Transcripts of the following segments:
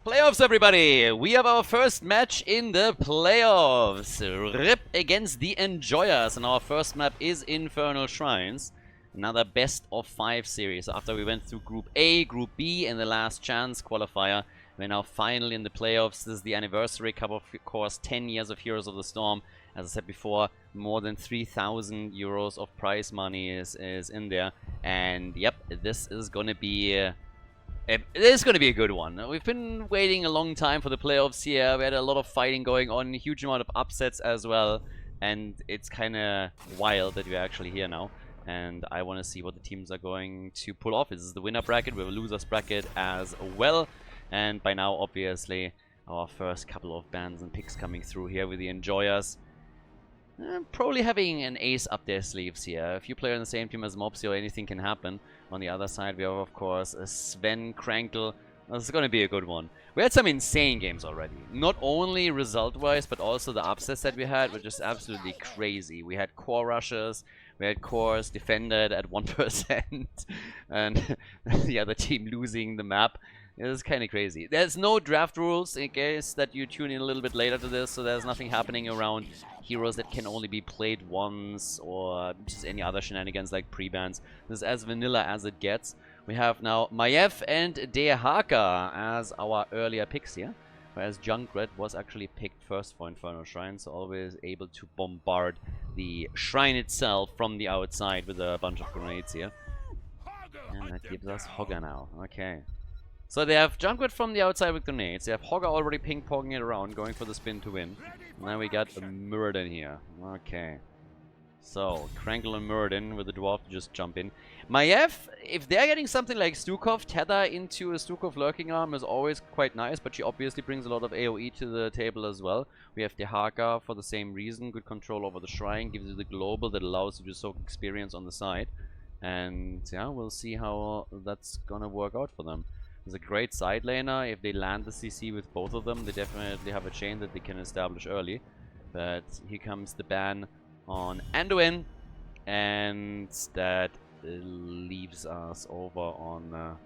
Playoffs, everybody! We have our first match in the playoffs. RIP against the Enjoyers, and our first map is Infernal Shrines. Another best of 5 series. After we went through Group A, Group B, and the last chance qualifier, we're now finally in the playoffs. This is the anniversary cup, of course, 10 years of Heroes of the Storm. As I said before, more than 3,000 euros of prize money is in there. And yep, this is gonna be... It is going to be a good one. We've been waiting a long time for the playoffs here. We had a lot of fighting going on, a huge amount of upsets as well. And it's kind of wild that we're actually here now. And I want to see what the teams are going to pull off. This is the winner bracket. We have a losers bracket as well. And by now, obviously, our first couple of bans and picks coming through here with the Enjoyers. Probably having an ace up their sleeves here. If you play on the same team as Mopsio, anything can happen. On the other side, we have, of course, Sven Krankl. This is going to be a good one. We had some insane games already. Not only result-wise, but also the upsets that we had were just absolutely crazy. We had core rushers, we had cores defended at 1%, and the other team losing the map. It was kind of crazy. There's no draft rules in case that you tune in a little bit later to this, so there's nothing happening around heroes that can only be played once or just any other shenanigans like pre-bans. This is as vanilla as it gets. We have now Maiev and Dehaka as our earlier picks here, whereas Junkrat was actually picked first for Infernal Shrine, so always able to bombard the shrine itself from the outside with a bunch of grenades here. And that gives us Hogger now. Okay. So they have Junkrat from the outside with grenades. They have Hogger already ping-ponging it around, going for the spin to win. And then we got Muradin here. Okay. So, Krankl and Muradin with the dwarf to just jump in. Maiev, if they're getting something like Stukov, tether into a Stukov lurking arm is always quite nice, but she obviously brings a lot of AoE to the table as well. We have Dehaka for the same reason. Good control over the shrine, gives you the global that allows you to soak experience on the side. And yeah, we'll see how that's gonna work out for them. There's a great side laner. If they land the CC with both of them, they definitely have a chain that they can establish early. But here comes the ban on Anduin, and that leaves us over on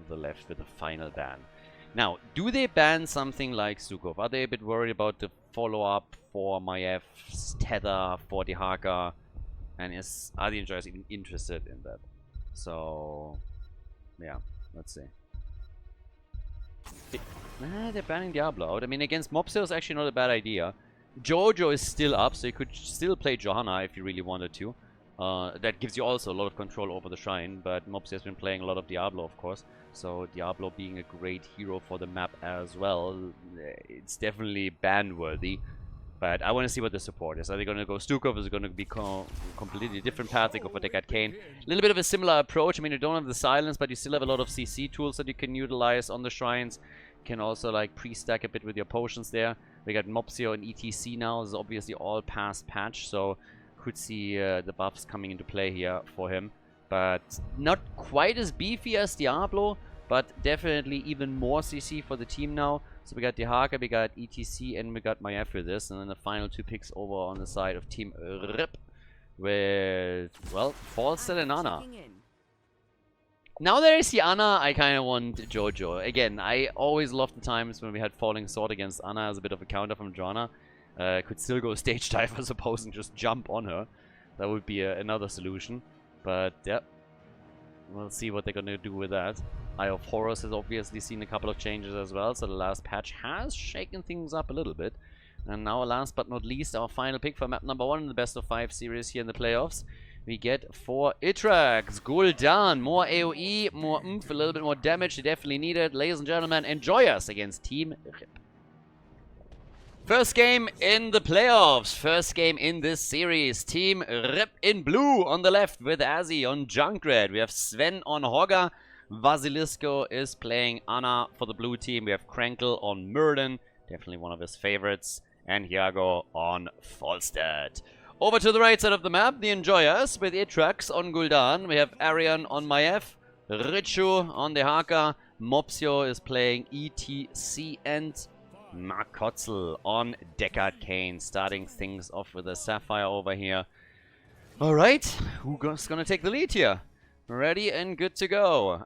the left with the final ban. Now, do they ban something like Stukov? Are they a bit worried about the follow-up for Maiev's tether for Dehaka? And are the Enjoyers even interested in that? So, yeah, let's see. They're banning Diablo out. I mean, against Mopsio is actually not a bad idea. Jojo is still up, so you could still play Johanna if you really wanted to. That gives you also a lot of control over the shrine, but Mopsio has been playing a lot of Diablo, of course. So Diablo being a great hero for the map as well, it's definitely ban-worthy. But I want to see what the support is. Are they going to go Stukov? Is it going to be completely different path? They go for Deckard Cain. A little bit of a similar approach. I mean, you don't have the silence, but you still have a lot of CC tools that you can utilize on the shrines. You can also like pre-stack a bit with your potions there. We got Mopsio and ETC now. This is obviously all past patch, so could see the buffs coming into play here for him. But not quite as beefy as Diablo, but definitely even more CC for the team now. So we got Dehaka, we got ETC, and we got Maiev for this. And then the final two picks over on the side of Team RIP with, well, Falstad and Ana. Now that I see Ana, I kind of want Jojo. Again, I always loved the times when we had Falling Sword against Ana as a bit of a counter from Johanna. Could still go stage dive, I suppose, and just jump on her. That would be another solution. But, yeah. We'll see what they're going to do with that. Eye of Horus has obviously seen a couple of changes as well, so the last patch has shaken things up a little bit. And now, last but not least, our final pick for map number 1 in the best of 5 series here in the playoffs. We get for Itrax, Gul'dan, more AoE, more oomph, a little bit more damage, they definitely need it. Ladies and gentlemen, enjoy us against Team RIP. First game in the playoffs, first game in this series. Team RIP in blue on the left with Azzy on Junkrat. We have Sven on Hogger. Vasilisco is playing Ana for the blue team. We have Krankl on Muradin, definitely one of his favorites. And Iago on Falstad. Over to the right side of the map, the Enjoyers with Itrax on Gul'dan. We have Arian on Maiev, Richu on Dehaka. Mopsio is playing ETC and Makotzel on Deckard Cain, starting things off with a Sapphire over here. Alright, who's gonna take the lead here? Ready and good to go.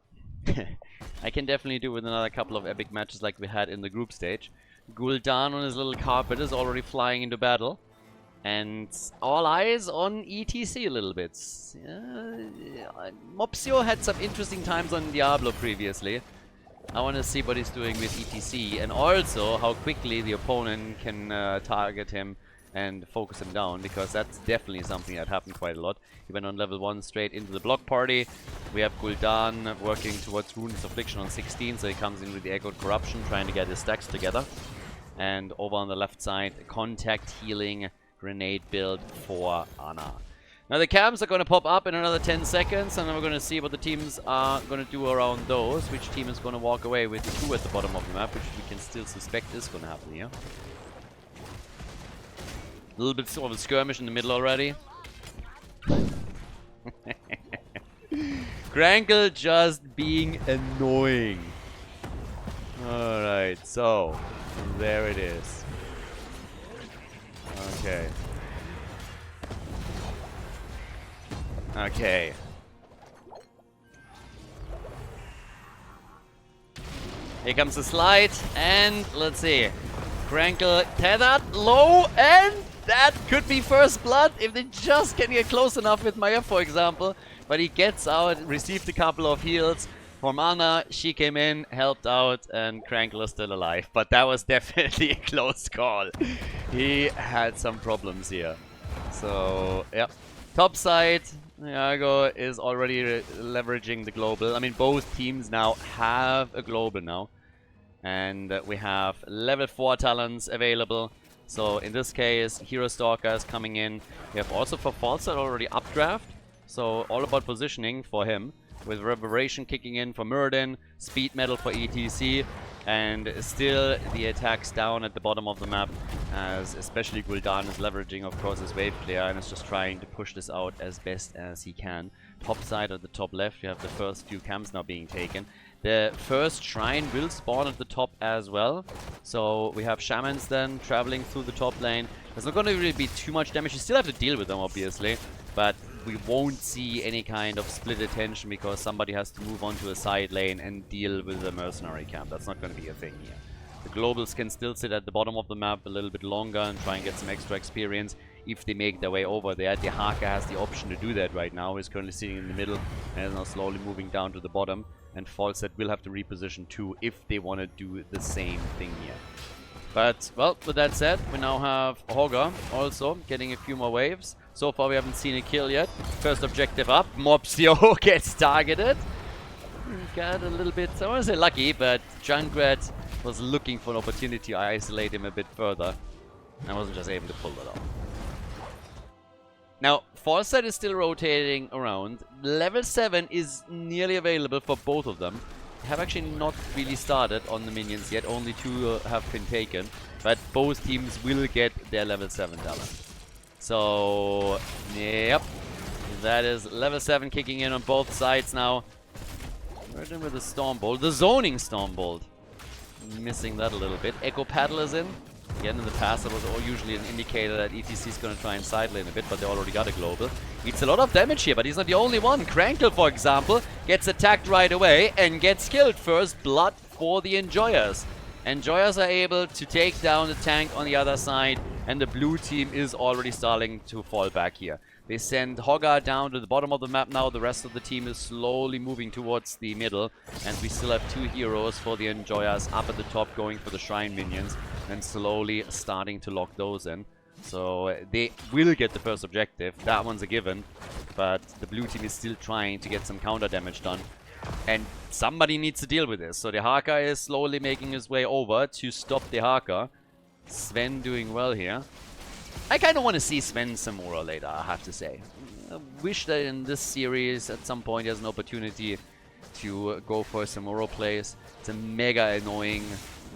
I can definitely do with another couple of epic matches like we had in the group stage. Gul'dan on his little carpet is already flying into battle. And all eyes on ETC a little bit. Mopsio had some interesting times on Diablo previously. I want to see what he's doing with ETC and also how quickly the opponent can target him and focus him down, because that's definitely something that happened quite a lot. He went on level 1 straight into the block party. We have Gul'dan working towards Rune's Affliction on 16, so he comes in with the Echoed Corruption, trying to get his stacks together. And over on the left side, contact healing grenade build for Ana. Now the camps are going to pop up in another 10 seconds, and then we're going to see what the teams are going to do around those. Which team is going to walk away with 2 at the bottom of the map, which we can still suspect is going to happen here. A little bit of a skirmish in the middle already. Grankle just being annoying. Alright, so there it is. Okay. Okay. Here comes the slide, and let's see. Grankle tethered low, and that could be first blood if they just can get close enough with Maya, for example. But he gets out, received a couple of heals from Ana. She came in, helped out, and Grankle is still alive. But that was definitely a close call. He had some problems here. So, yeah. Top side, Iago is already leveraging the global. I mean, both teams now have a global now. And we have level 4 talents available. So in this case, Hero Stalker is coming in. We have also for Falstad already updraft. So all about positioning for him. With Reverberation kicking in for Muradin, Speed Metal for ETC. And still the attacks down at the bottom of the map, as especially Gul'dan is leveraging, of course, his wave clear and is just trying to push this out as best as he can. Top side at the top left, you have the first few camps now being taken. The first shrine will spawn at the top as well. So we have shamans then traveling through the top lane. There's not going to really be too much damage. You still have to deal with them, obviously. But we won't see any kind of split attention because somebody has to move on to a side lane and deal with the mercenary camp. That's not going to be a thing here. The globals can still sit at the bottom of the map a little bit longer and try and get some extra experience if they make their way over there. The Haka has the option to do that right now. He's currently sitting in the middle and is now slowly moving down to the bottom. And Falstad will have to reposition too if they want to do the same thing here. But, well, with that said, we now have Hogger also getting a few more waves. So far we haven't seen a kill yet. First objective up. Mopsio gets targeted. Got a little bit, I want to say lucky, but Junkrat was looking for an opportunity to isolate him a bit further. And wasn't just able to pull that off. Now, Falstad is still rotating around. Level 7 is nearly available for both of them. They have actually not really started on the minions yet. Only 2 have been taken. But both teams will get their level 7 talent. So, yep. That is level 7 kicking in on both sides now. We're in with the Stormbolt. The zoning Stormbolt. Missing that a little bit. Echo Paddle is in. Again, in the past, that was usually an indicator that ETC is going to try and side lane a bit, but they already got a global. Eats a lot of damage here, but he's not the only one. Grankle, for example, gets attacked right away and gets killed. First blood for the Enjoyers. Enjoyers are able to take down the tank on the other side, and the blue team is already starting to fall back here. They send Hoggar down to the bottom of the map now. The rest of the team is slowly moving towards the middle, and we still have 2 heroes for the Enjoyers up at the top going for the Shrine minions, and slowly starting to lock those in. So they will get the first objective. That one's a given, but the blue team is still trying to get some counter damage done. And somebody needs to deal with this. So the Haka is slowly making his way over to stop the Haka. Sven doing well here. I kind of want to see Sven Samura later, I have to say. I wish that in this series at some point he has an opportunity to go for a Samura plays. It's a mega annoying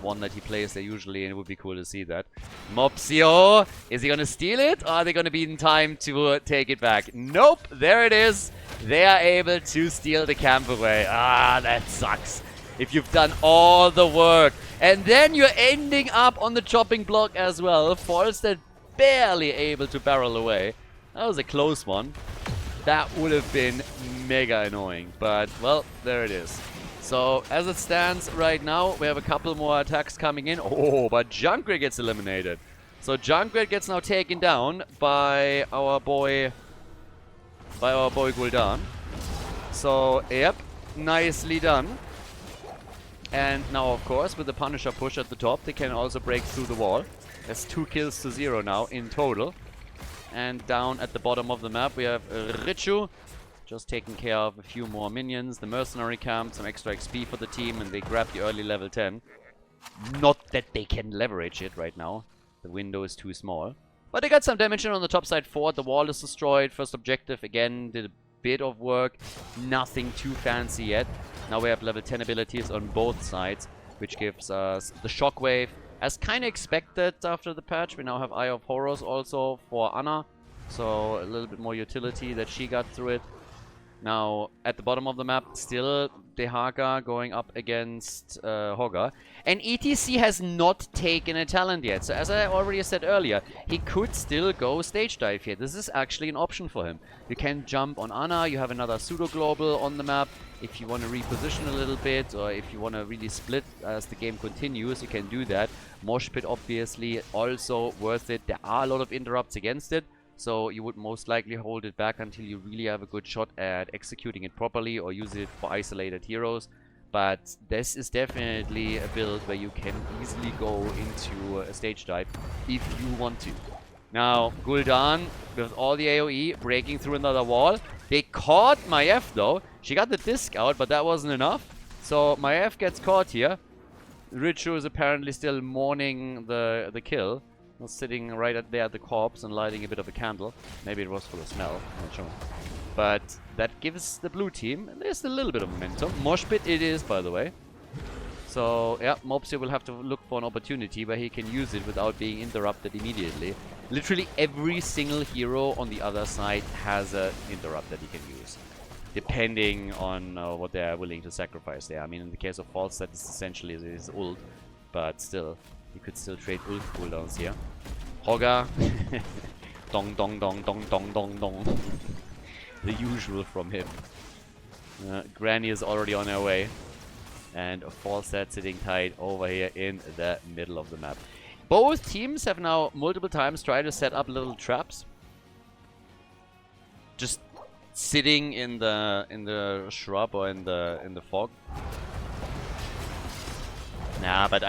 one that he plays there usually, and it would be cool to see that. Mopsio! Is he going to steal it, or are they going to be in time to take it back? Nope! There it is! They are able to steal the camp away. Ah, that sucks. If you've done all the work, and then you're ending up on the chopping block as well. Falstad barely able to barrel away. That was a close one. That would have been mega annoying, but, well, there it is. So, as it stands right now, we have a couple more attacks coming in. Oh, but Junkrat gets eliminated. So, Junkrat gets now taken down by our boy Gul'dan. So, yep, nicely done. And now, of course, with the Punisher push at the top, they can also break through the wall. There's 2 kills to 0 now in total. And down at the bottom of the map, we have Richu. Just taking care of a few more minions. The mercenary camp, some extra XP for the team, and they grab the early level 10. Not that they can leverage it right now. The window is too small. But they got some damage in on the top side fort. The wall is destroyed. First objective, again, did a bit of work. Nothing too fancy yet. Now we have level 10 abilities on both sides, which gives us the shockwave. As kind of expected after the patch, we now have Eye of Horrors also for Ana. So a little bit more utility that she got through it. Now, at the bottom of the map, still Dehaka going up against Hogger. And ETC has not taken a talent yet. So as I already said earlier, he could still go stage dive here. This is actually an option for him. You can jump on Ana, you have another pseudo-global on the map. If you want to reposition a little bit, or if you want to really split as the game continues, you can do that. Mosh Pit, obviously, also worth it. There are a lot of interrupts against it. So you would most likely hold it back until you really have a good shot at executing it properly or use it for isolated heroes. But this is definitely a build where you can easily go into a stage dive if you want to. Now, Gul'dan with all the AoE breaking through another wall. They caught Maiev though. She got the disc out, but that wasn't enough. So Maiev gets caught here. Richu is apparently still mourning the kill. Was sitting right there at the corpse and lighting a bit of a candle. Maybe it was for the smell, I'm not sure. But that gives the blue team at least a little bit of momentum. Mosh Pit it is, by the way. So, yeah, Mopsy will have to look for an opportunity where he can use it without being interrupted immediately. Literally every single hero on the other side has an interrupt that he can use. Depending on what they're willing to sacrifice there. I mean, in the case of False, that is essentially his ult. But still, you could still trade ult cooldowns here. Hogger. Dong dong dong dong dong dong dong. The usual from him. Granny is already on her way. And a Falset sitting tight over here in the middle of the map. Both teams have now multiple times tried to set up little traps. Just sitting in the shrub or in the fog. Nah, but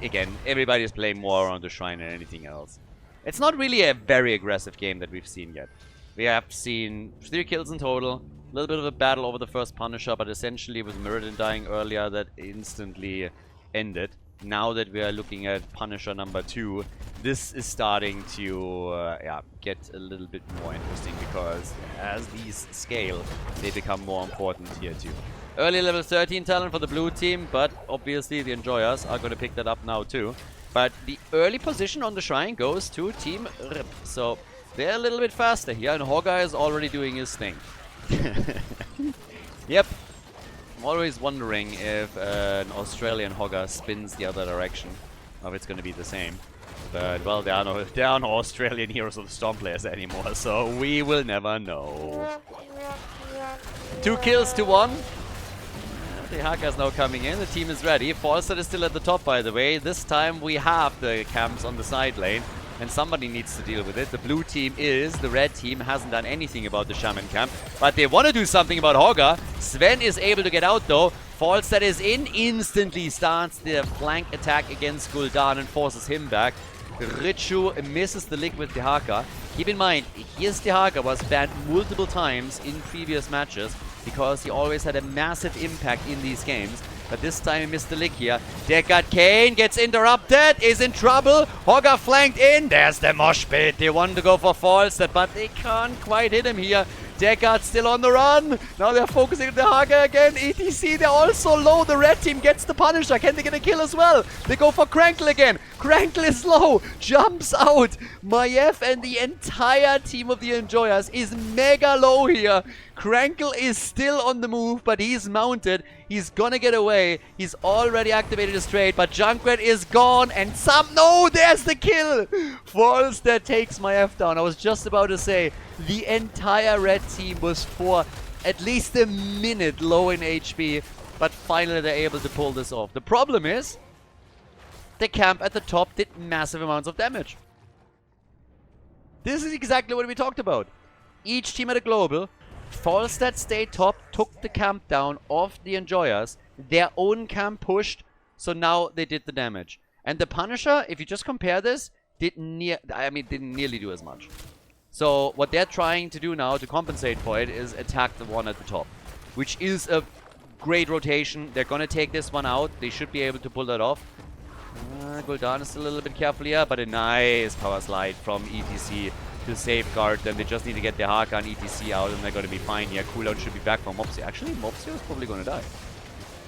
again, everybody is playing more around the shrine than anything else. It's not really a very aggressive game that we've seen yet. We have seen 3 kills in total, a little bit of a battle over the first Punisher, but essentially with Mirrodin dying earlier, that instantly ended. Now that we are looking at Punisher number 2, this is starting to get a little bit more interesting, because as these scale, they become more important here too. Early level 13 talent for the blue team, but obviously the Enjoyers are going to pick that up now too. But the early position on the shrine goes to Team Rip. So they're a little bit faster here, and Hogger is already doing his thing. Yep. I'm always wondering if an Australian Hogger spins the other direction, or if it's going to be the same. But, well, there are no Australian Heroes of the Storm players anymore, so we will never know. 2 kills to 1. The Haka is now coming in. The team is ready. Falset is still at the top, by the way. This time we have the camps on the side lane, and somebody needs to deal with it. The blue team is. The red team hasn't done anything about the Shaman camp, but they want to do something about Hogger. Sven is able to get out, though. Falset is in. Instantly starts the flank attack against Gul'dan and forces him back. Richu misses the lick with Dehaka. Keep in mind, here's Dehaka was banned multiple times in previous matches because he always had a massive impact in these games. But this time he missed the lick here. Deckard Kane gets interrupted, is in trouble. Hogger flanked in. There's the mosh pit. They wanted to go for Falset, but they can't quite hit him here. Deckard still on the run. Now they're focusing on the Hogger again. ETC, they're also low. The red team gets the Punisher. Can they get a kill as well? They go for Krankle again. Krankle is low. Jumps out. Maiev and the entire team of the Enjoyers is mega low here. Krankle is still on the move, but he's mounted. He's gonna get away. He's already activated his trade, but Junkrat is gone, and no, there's the kill! Falls that takes Maiev down. I was just about to say, the entire red team was for at least a minute low in HP, but finally they're able to pull this off. The problem is, the camp at the top did massive amounts of damage. This is exactly what we talked about. Each team at a global, Falstad stayed top, took the camp down of the Enjoyers. Their own camp pushed, so now they did the damage. And the Punisher, if you just compare this, didn't nearly do as much. So what they're trying to do now to compensate for it is attack the one at the top, which is a great rotation. They're gonna take this one out. They should be able to pull that off. Gul'dan is still a little bit careful here, but a nice power slide from ETC to safeguard them. They just need to get the Haka and ETC out, and they're going to be fine here. Cooldown should be back for Mopsy. Actually, Mopsy is probably going to die.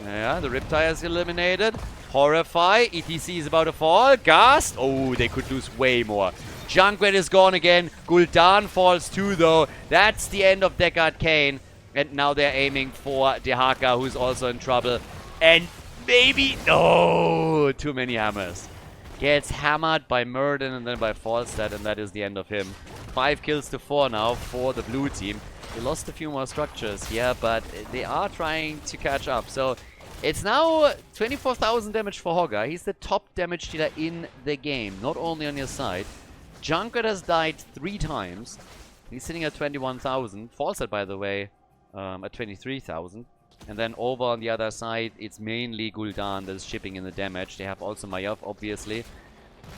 Yeah, the Riptide is eliminated. Horrify. ETC is about to fall. Gast. Oh, they could lose way more. Junkrat is gone again. Gul'dan falls too, though. That's the end of Deckard Cain. And now they're aiming for the Haka, who's also in trouble. And maybe... No! Too many hammers. Gets hammered by Murden and then by Falstad, and that is the end of him. 5 kills to 4 now for the blue team. They lost a few more structures here, but they are trying to catch up. So it's now 24,000 damage for Hogger. He's the top damage dealer in the game, not only on your side. Junkrat has died 3 times. He's sitting at 21,000. Falstad, by the way, at 23,000. And then over on the other side, it's mainly Gul'dan that is chipping in the damage. They have also Mayav, obviously.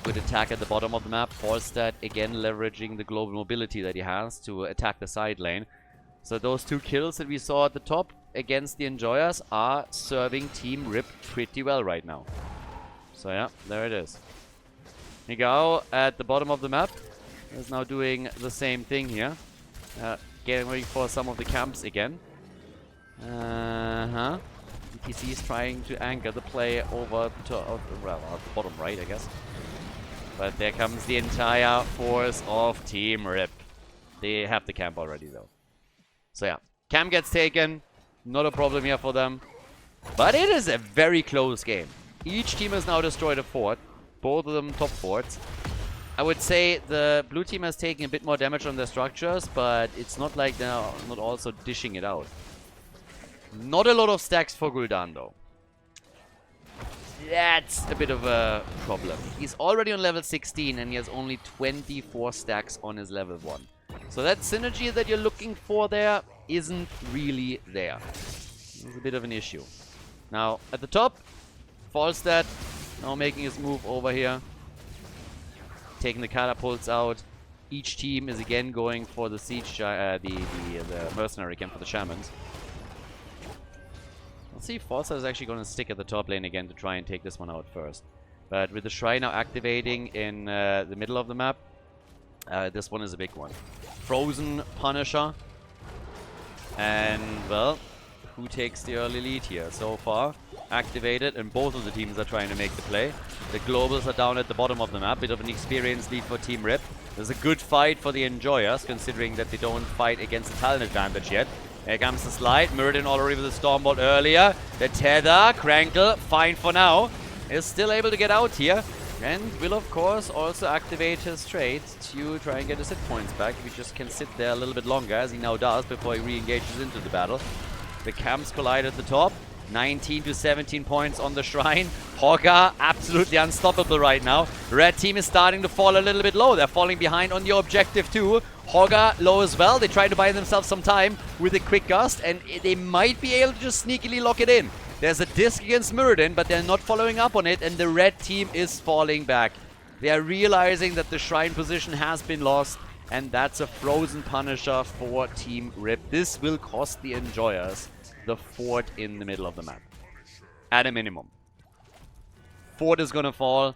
Good attack at the bottom of the map. Falstad, again, leveraging the global mobility that he has to attack the side lane. So those 2 kills that we saw at the top against the Enjoyers are serving Team Rip pretty well right now. So yeah, there it is. Nigao at the bottom of the map is now doing the same thing here. Getting ready for some of the camps again. ETC is trying to anchor the play over to, well, at the bottom right, I guess. But there comes the entire force of Team Rip. They have the camp already, though. So yeah, camp gets taken. Not a problem here for them. But it is a very close game. Each team has now destroyed a fort. Both of them top forts. I would say the blue team has taken a bit more damage on their structures, but it's not like they're not also dishing it out. Not a lot of stacks for Gul'dan, though. That's a bit of a problem. He's already on level 16 and he has only 24 stacks on his level 1. So that synergy that you're looking for there isn't really there. It's a bit of an issue. Now, at the top, Falstad now making his move over here. Taking the catapults out. Each team is again going for the siege, the mercenary camp for the shamans. Let's see if Falstad is actually going to stick at the top lane again to try and take this one out first. But with the Shrine now activating in the middle of the map, this one is a big one. Frozen Punisher. And, well, who takes the early lead here? So far, activated, and both of the teams are trying to make the play. The Globals are down at the bottom of the map. Bit of an experienced lead for Team Rip. There's a good fight for the Enjoyers, considering that they don't fight against the talent advantage yet. Here comes the slide. Murden already with the Stormbolt earlier. The Tether, Krankle, fine for now. Is still able to get out here. And will, of course, also activate his trait to try and get his hit points back. If he just can sit there a little bit longer, as he now does, before he re-engages into the battle. The camps collide at the top. 19 to 17 points on the Shrine. Hogger, absolutely unstoppable right now. Red team is starting to fall a little bit low. They're falling behind on the objective too. Hogger low as well. They try to buy themselves some time with a quick gust, and they might be able to just sneakily lock it in. There's a disc against Murden, but they're not following up on it, and the red team is falling back. They are realizing that the Shrine position has been lost, and that's a Frozen Punisher for Team Rip. This will cost the Enjoyers the fort in the middle of the map. At a minimum. Fort is gonna fall.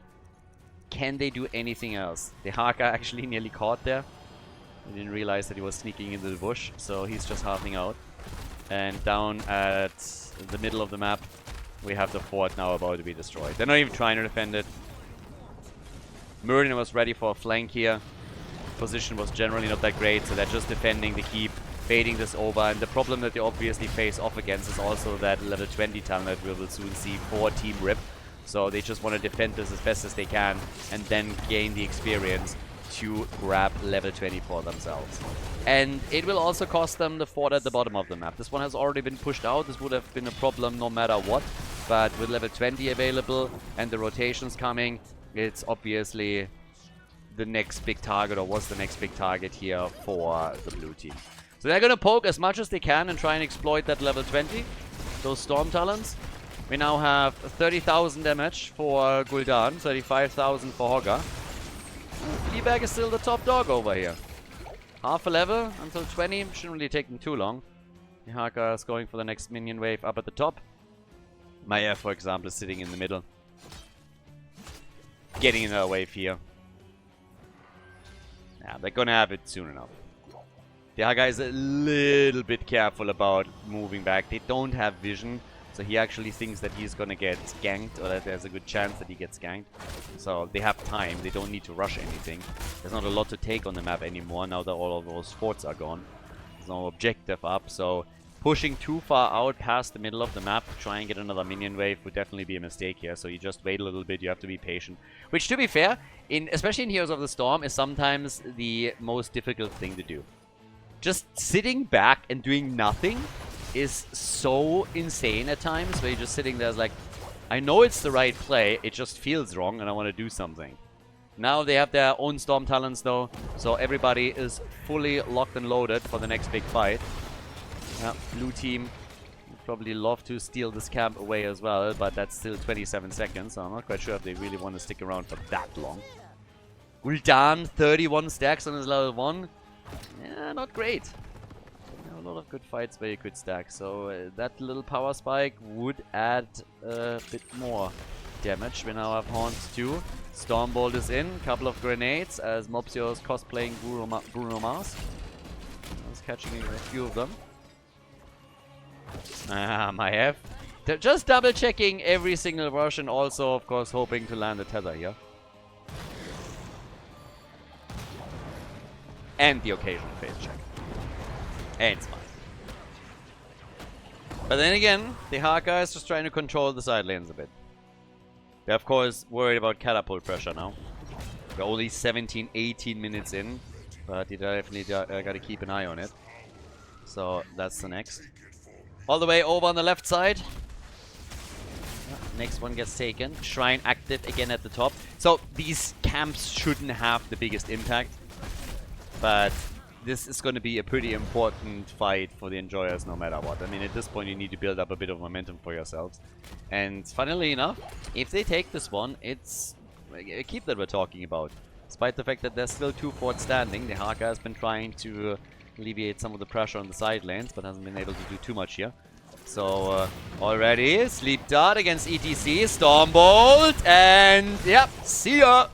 Can they do anything else? The Haka actually nearly caught there. I didn't realize that he was sneaking into the bush, so he's just halving out. And down at the middle of the map, we have the fort now about to be destroyed. They're not even trying to defend it. Murden was ready for a flank here. Position was generally not that great, so they're just defending the keep, baiting this over. And the problem that they obviously face off against is also that level 20 talent that we will soon see for Team Rip. So they just want to defend this as best as they can and then gain the experience to grab level 20 for themselves. And it will also cost them the fort at the bottom of the map. This one has already been pushed out. This would have been a problem no matter what. But with level 20 available and the rotations coming, it's obviously the next big target, or was the next big target here for the blue team. So they're going to poke as much as they can and try and exploit that level 20. Those Storm Talons. We now have 30,000 damage for Gul'dan, 35,000 for Hogger. Fleabag is still the top dog over here. Half a level until 20. Shouldn't really take them too long. Ihaka is going for the next minion wave up at the top. Maya, for example, is sitting in the middle. Getting another wave here. Yeah, they're gonna have it soon enough. The Ihaka is a little bit careful about moving back. They don't have vision. So he actually thinks that he's gonna get ganked, or that there's a good chance that he gets ganked. So they have time, they don't need to rush anything. There's not a lot to take on the map anymore now that all of those forts are gone. There's no objective up, so pushing too far out past the middle of the map to try and get another minion wave would definitely be a mistake here. So you just wait a little bit, you have to be patient. Which, to be fair, especially in Heroes of the Storm, is sometimes the most difficult thing to do. Just sitting back and doing nothing is so insane at times, where you're just sitting there like, I know it's the right play, it just feels wrong and I want to do something. Now they have their own Storm Talons though, so everybody is fully locked and loaded for the next big fight. Yeah, blue team would probably love to steal this camp away as well, but that's still 27 seconds, so I'm not quite sure if they really want to stick around for that long. Gul'dan, 31 stacks on his level 1. Yeah, not great. A lot of good fights where you could stack, so that little power spike would add a bit more damage. We now have Haunts too. Stormbolt is in, couple of grenades as Mopsio is cosplaying Bruno Mars. I was catching a few of them. Maiev. Just double checking every single rush and also of course hoping to land a tether here. And the occasional phase check. And it's fine. But then again, the Haka is just trying to control the side lanes a bit. They're of course worried about catapult pressure now. We're only 17, 18 minutes in, but you definitely got to keep an eye on it. So that's the next. All the way over on the left side. Next one gets taken. Shrine active again at the top. So these camps shouldn't have the biggest impact. But this is going to be a pretty important fight for the Enjoyers no matter what. I mean, at this point you need to build up a bit of momentum for yourselves. And funnily enough, if they take this one, it's a keep that we're talking about. Despite the fact that there's still 2 forts standing, the Haka has been trying to alleviate some of the pressure on the side lanes, but hasn't been able to do too much here. So, already, Sleep Dart against ETC, Stormbolt, and yep, see ya!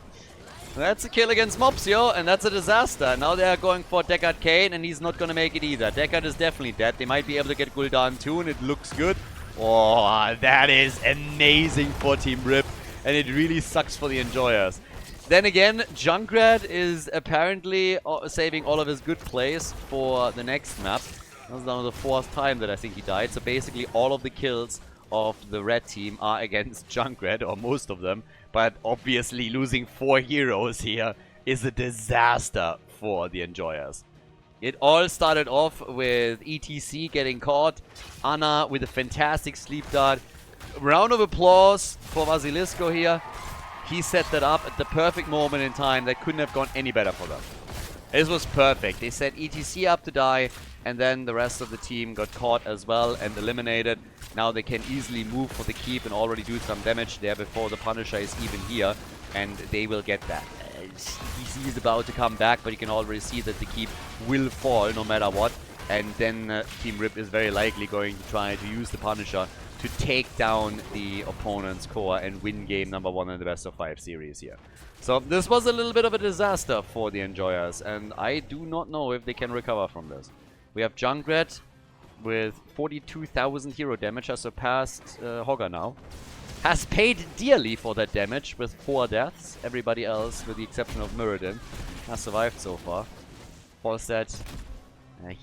That's a kill against Mopsio, and that's a disaster. Now they are going for Deckard Cain, and he's not going to make it either. Deckard is definitely dead. They might be able to get Gul'dan too, and it looks good. Oh, that is amazing for Team Rip, and it really sucks for the Enjoyers. Then again, Junkrat is apparently saving all of his good plays for the next map. That was now the 4th time that I think he died. So basically all of the kills of the red team are against Junkrat, or most of them. But obviously losing 4 heroes here is a disaster for the Enjoyers. It all started off with ETC getting caught. Anna with a fantastic sleep dart. Round of applause for Vasilisco here. He set that up at the perfect moment in time. That couldn't have gone any better for them. This was perfect. They set ETC up to die, and then the rest of the team got caught as well and eliminated. Now they can easily move for the keep and already do some damage there before the Punisher is even here, and they will get that. ETC is about to come back, but you can already see that the keep will fall no matter what, and then Team Rip is very likely going to try to use the Punisher to take down the opponent's core and win game number 1 in the best of 5 series here. So this was a little bit of a disaster for the Enjoyers, and I do not know if they can recover from this. We have Junkrat with 42,000 hero damage, has surpassed Hogger now. Has paid dearly for that damage with 4 deaths. Everybody else, with the exception of Muradin, has survived so far. Falstad,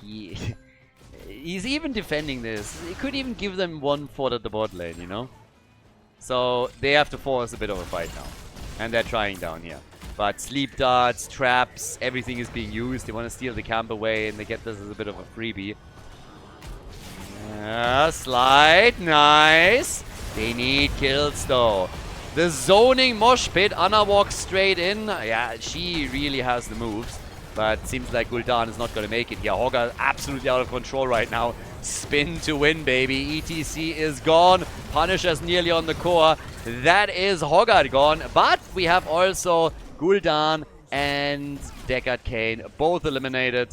he's even defending this. He could even give them 1 fort at the bot lane, you know? So they have to force a bit of a fight now. And they're trying down here. But sleep darts, traps, everything is being used. They want to steal the camp away, and they get this as a bit of a freebie. Slide. Nice. They need kills, though. The zoning mosh pit. Anna walks straight in. Yeah, she really has the moves. But seems like Gul'dan is not going to make it here. Hogger absolutely out of control right now. Spin to win, baby. ETC is gone. Punisher's nearly on the core. That is Hogger gone. But we have also Gul'dan and Deckard Cain both eliminated.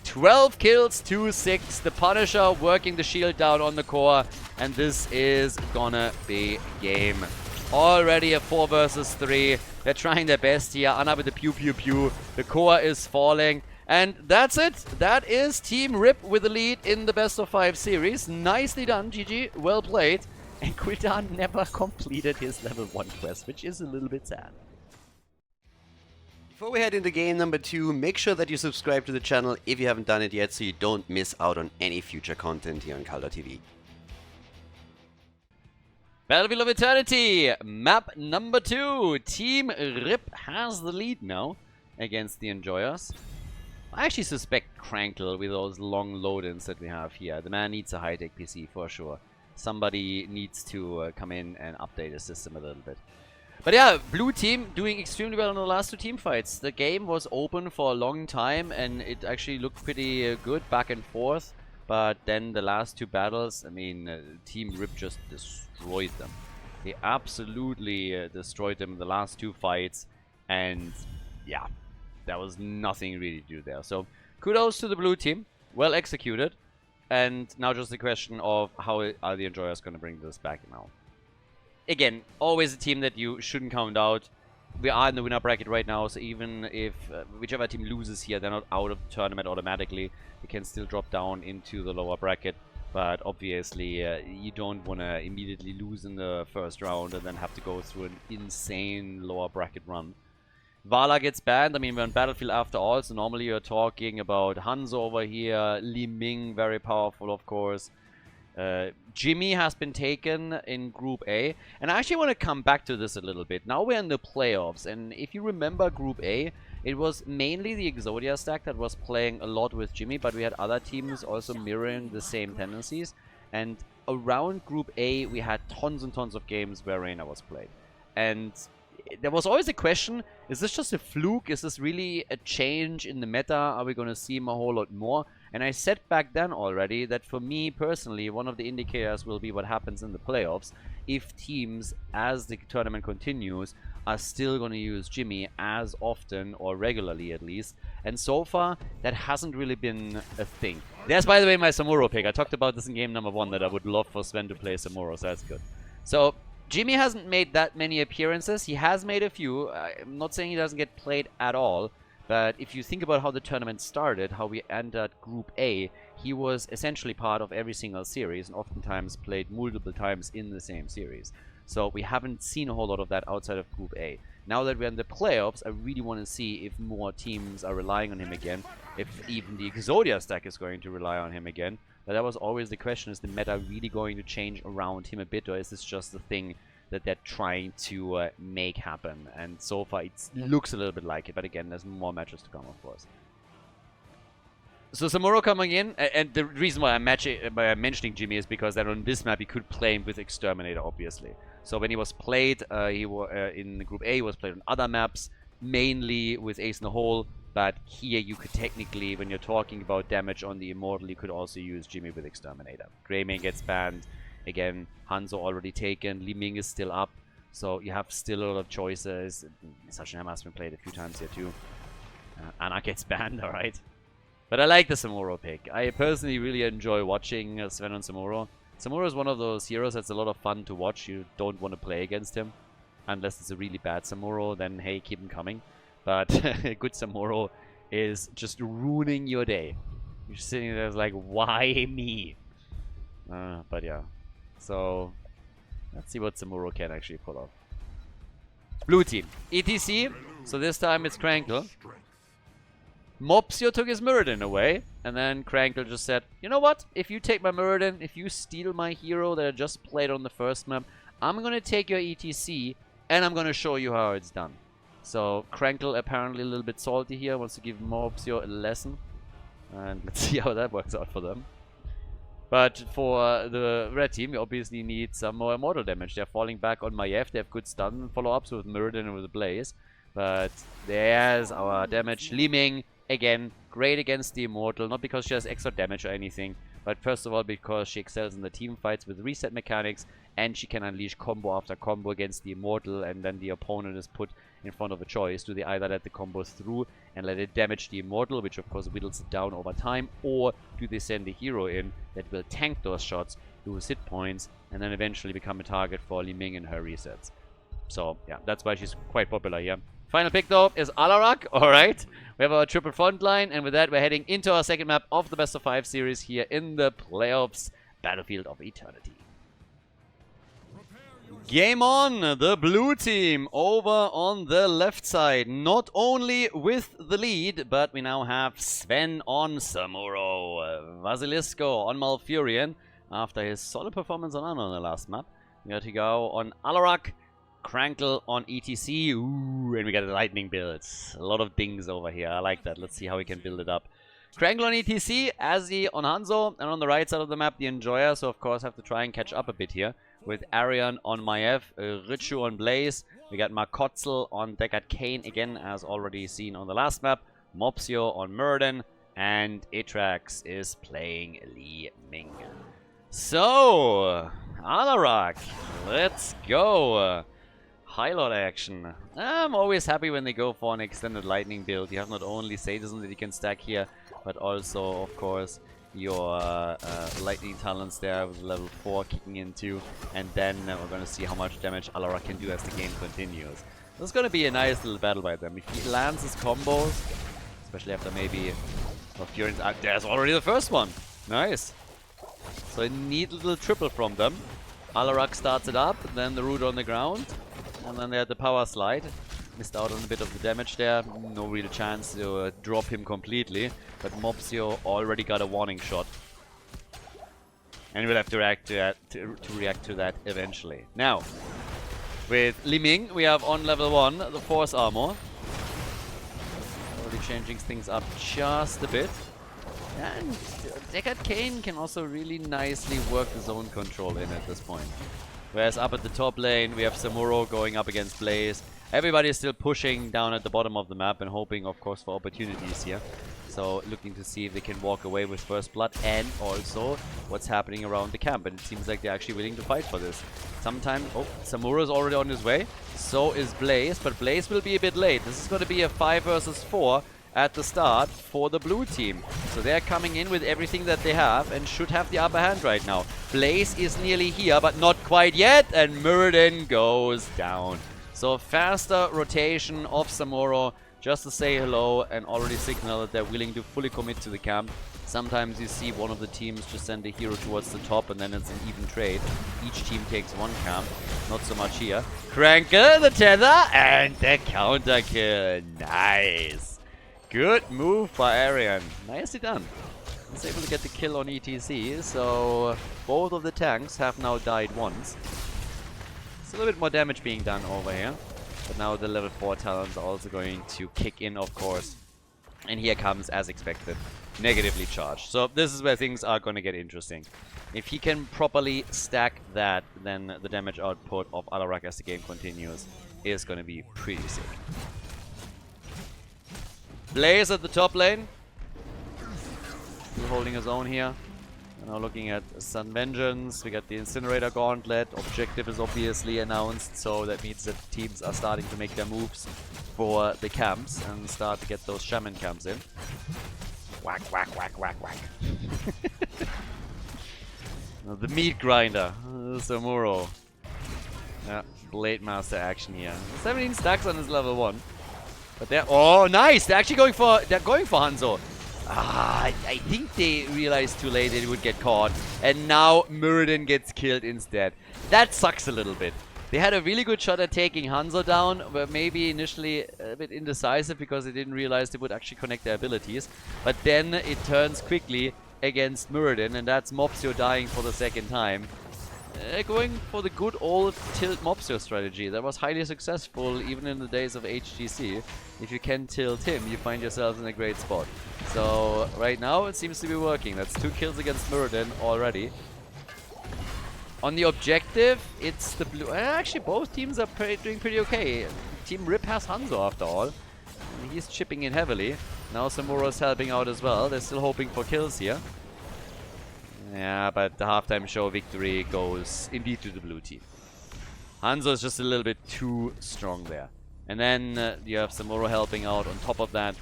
12 kills, 2-6. The Punisher working the shield down on the core. And this is gonna be game. Already a 4 versus 3. They're trying their best here. Anna with the pew pew pew. The core is falling. And that's it. That is Team Rip with the lead in the best of 5 series. Nicely done, GG. Well played. And Gul'dan never completed his level 1 quest, which is a little bit sad. Before we head into game number 2, make sure that you subscribe to the channel if you haven't done it yet so you don't miss out on any future content here on Khaldor TV. Battlefield of Eternity, map number 2. Team Rip has the lead now against the Enjoyers. I actually suspect Crankle with those long load-ins that we have here. The man needs a high-tech PC for sure. Somebody needs to come in and update the system a little bit. But yeah, blue team doing extremely well in the last 2 team fights. The game was open for a long time and it actually looked pretty good back and forth. But then the last 2 battles, I mean, Team Rip just destroyed them. They absolutely destroyed them in the last 2 fights. And yeah, there was nothing really to do there. So kudos to the blue team. Well executed. And now just the question of how are the Enjoyers going to bring this back now. Again, always a team that you shouldn't count out. We are in the winner bracket right now, so even if whichever team loses here, they're not out of the tournament automatically. They can still drop down into the lower bracket. But obviously, you don't want to immediately lose in the first round and then have to go through an insane lower bracket run. Vala gets banned. I mean, we're on Battlefield after all, so normally you're talking about Hanzo over here. Li Ming, very powerful, of course. Jimmy has been taken in Group A. And I actually want to come back to this a little bit. Now we're in the playoffs. And if you remember Group A, it was mainly the Exodia stack that was playing a lot with Jimmy. But we had other teams also mirroring the same tendencies. And around Group A, we had tons and tons of games where Reyna was played. And there was always a question, is this just a fluke? Is this really a change in the meta? Are we going to see him a whole lot more? And I said back then already that for me personally, one of the indicators will be what happens in the playoffs. If teams, as the tournament continues, are still going to use Jimmy as often or regularly at least. And so far, that hasn't really been a thing. There's, by the way, my Samuro pick. I talked about this in game number 1 that I would love for Sven to play Samuro, so that's good. So Jimmy hasn't made that many appearances. He has made a few. I'm not saying he doesn't get played at all. But if you think about how the tournament started, how we entered Group A, he was essentially part of every single series and oftentimes played multiple times in the same series. So we haven't seen a whole lot of that outside of Group A. Now that we're in the playoffs, I really want to see if more teams are relying on him again, if even the Exodia stack is going to rely on him again. But that was always the question, is the meta really going to change around him a bit, or is this just a thing that they're trying to make happen? And so far it looks a little bit like it, but again, there's more matches to come, of course. So Samuro coming in, and the reason why I'm mentioning Jimmy is because that on this map he could play him with Exterminator, obviously. So when he was played, in Group A, he was played on other maps, mainly with Ace in the Hole, but here you could technically, when you're talking about damage on the Immortal, you could also use Jimmy with Exterminator. Greymane gets banned. Again, Hanzo already taken. Li Ming is still up. So you have still a lot of choices. Sashinama has been played a few times here too. Anna gets banned, alright. But I like the Samuro pick. I personally really enjoy watching Sven on Samuro. Samuro is one of those heroes that's a lot of fun to watch. You don't want to play against him. Unless it's a really bad Samuro, then hey, keep him coming. But a good Samuro is just ruining your day. You're sitting there like, why me? But yeah. So, let's see what Samuro can actually pull off. Blue team. ETC. So this time it's Crankle. Mopsio took his Muradin away. And then Crankle just said, you know what? If you take my Muradin, if you steal my hero that I just played on the first map, I'm going to take your ETC and I'm going to show you how it's done. So Krankle apparently a little bit salty here, wants to give Mopsio a lesson. And let's see how that works out for them. But for the red team, we obviously need some more immortal damage. They're falling back on Maiev. They have good stun follow-ups with Muradin and with the Blaze. But there's our damage. Li Ming, again, great against the immortal. Not because she has extra damage or anything, but first of all because she excels in the team fights with reset mechanics, and she can unleash combo after combo against the immortal, and then the opponent is put in front of a choice. Do they either let the combos through and let it damage the immortal, which of course whittles it down over time, or do they send a hero in that will tank those shots, lose hit points, and then eventually become a target for Li Ming and her resets. So yeah, that's why she's quite popular here. Final pick though is Alarak. Alright, we have our triple front line, and with that we're heading into our second map of the best of 5 series here in the playoffs, Battlefield of Eternity. Game on! The blue team over on the left side, not only with the lead, but we now have Sven on Samuro, Vasilisco on Malfurion, after his solid performance on Anno in the last map. We got to go on Alarak, Krankle on ETC, ooh, and we got a lightning build. A lot of dings over here, I like that. Let's see how we can build it up. Krankle on ETC, Azzy on Hanzo, and on the right side of the map, the Enjoyer, so of course have to try and catch up a bit here. With Arion on Maiev, Richu on Blaze, we got Markotzel on Deckard Kane again, as already seen on the last map, Mopsio on Muradin, and Atrax is playing Li Ming. So, Alarak, let's go! High Lord action. I'm always happy when they go for an extended lightning build. You have not only Sadism that you can stack here, but also, of course, your lightning talents there with level 4 kicking in too. And then we're going to see how much damage Alarak can do as the game continues. This is going to be a nice little battle by them. If he lands his combos, especially after maybe Furion's Arc, there's already the first one. Nice. So a neat little triple from them. Alarak starts it up, then the root on the ground. And then they had the power slide. Missed out on a bit of the damage there. No real chance to drop him completely. But Mopsio already got a warning shot. And we'll have to react to that eventually. Now, with Li Ming, we have on level 1 the Force Armor. Already changing things up just a bit. And Deckard Kane can also really nicely work the zone control in at this point. Whereas up at the top lane, we have Samuro going up against Blaze. Everybody is still pushing down at the bottom of the map and hoping, of course, for opportunities here. So looking to see if they can walk away with first blood, and also what's happening around the camp. And it seems like they're actually willing to fight for this. Sometimes, oh, Samuro is already on his way. So is Blaze, but Blaze will be a bit late. This is going to be a 5 versus 4 at the start for the blue team. So they're coming in with everything that they have and should have the upper hand right now. Blaze is nearly here, but not quite yet, and Muradin goes down. So faster rotation of Samuro just to say hello and already signal that they're willing to fully commit to the camp. Sometimes you see one of the teams just send a hero towards the top and then it's an even trade. Each team takes one camp, not so much here. Krankle, the tether, and the counter kill. Nice. Good move by Arion. Nicely done. He's able to get the kill on ETC, so both of the tanks have now died once. It's a little bit more damage being done over here. But now the level 4 talents are also going to kick in, of course. And here comes, as expected, negatively charged. So this is where things are going to get interesting. If he can properly stack that, then the damage output of Alarak as the game continues is going to be pretty sick. Blaze at the top lane. Still holding his own here. Now looking at Sun Vengeance, we got the Incinerator Gauntlet. Objective is obviously announced, so that means that teams are starting to make their moves for the camps and start to get those Shaman camps in. Whack, whack, whack, whack, whack. The meat grinder, Samuro. Yeah, Blade Master action here. 17 stacks on his level 1. But they're, oh nice! They're actually going for Hanzo. Ah, I think they realized too late that it would get caught. And now Muradin gets killed instead. That sucks a little bit. They had a really good shot at taking Hanzo down, but maybe initially a bit indecisive because they didn't realize they would actually connect their abilities. But then it turns quickly against Muradin, and that's Mopsio dying for the second time. going for the good old tilt mobster strategy. That was highly successful even in the days of HGC. If you can tilt him, you find yourselves in a great spot. So right now it seems to be working. That's 2 kills against Muradin already. On the objective, it's the blue. Actually, both teams are doing pretty okay. Team Rip has Hanzo after all. And he's chipping in heavily. Now Samuro's helping out as well. They're still hoping for kills here. Yeah, but the halftime show victory goes indeed to the blue team. Hanzo is just a little bit too strong there. And then you have Samuro helping out on top of that.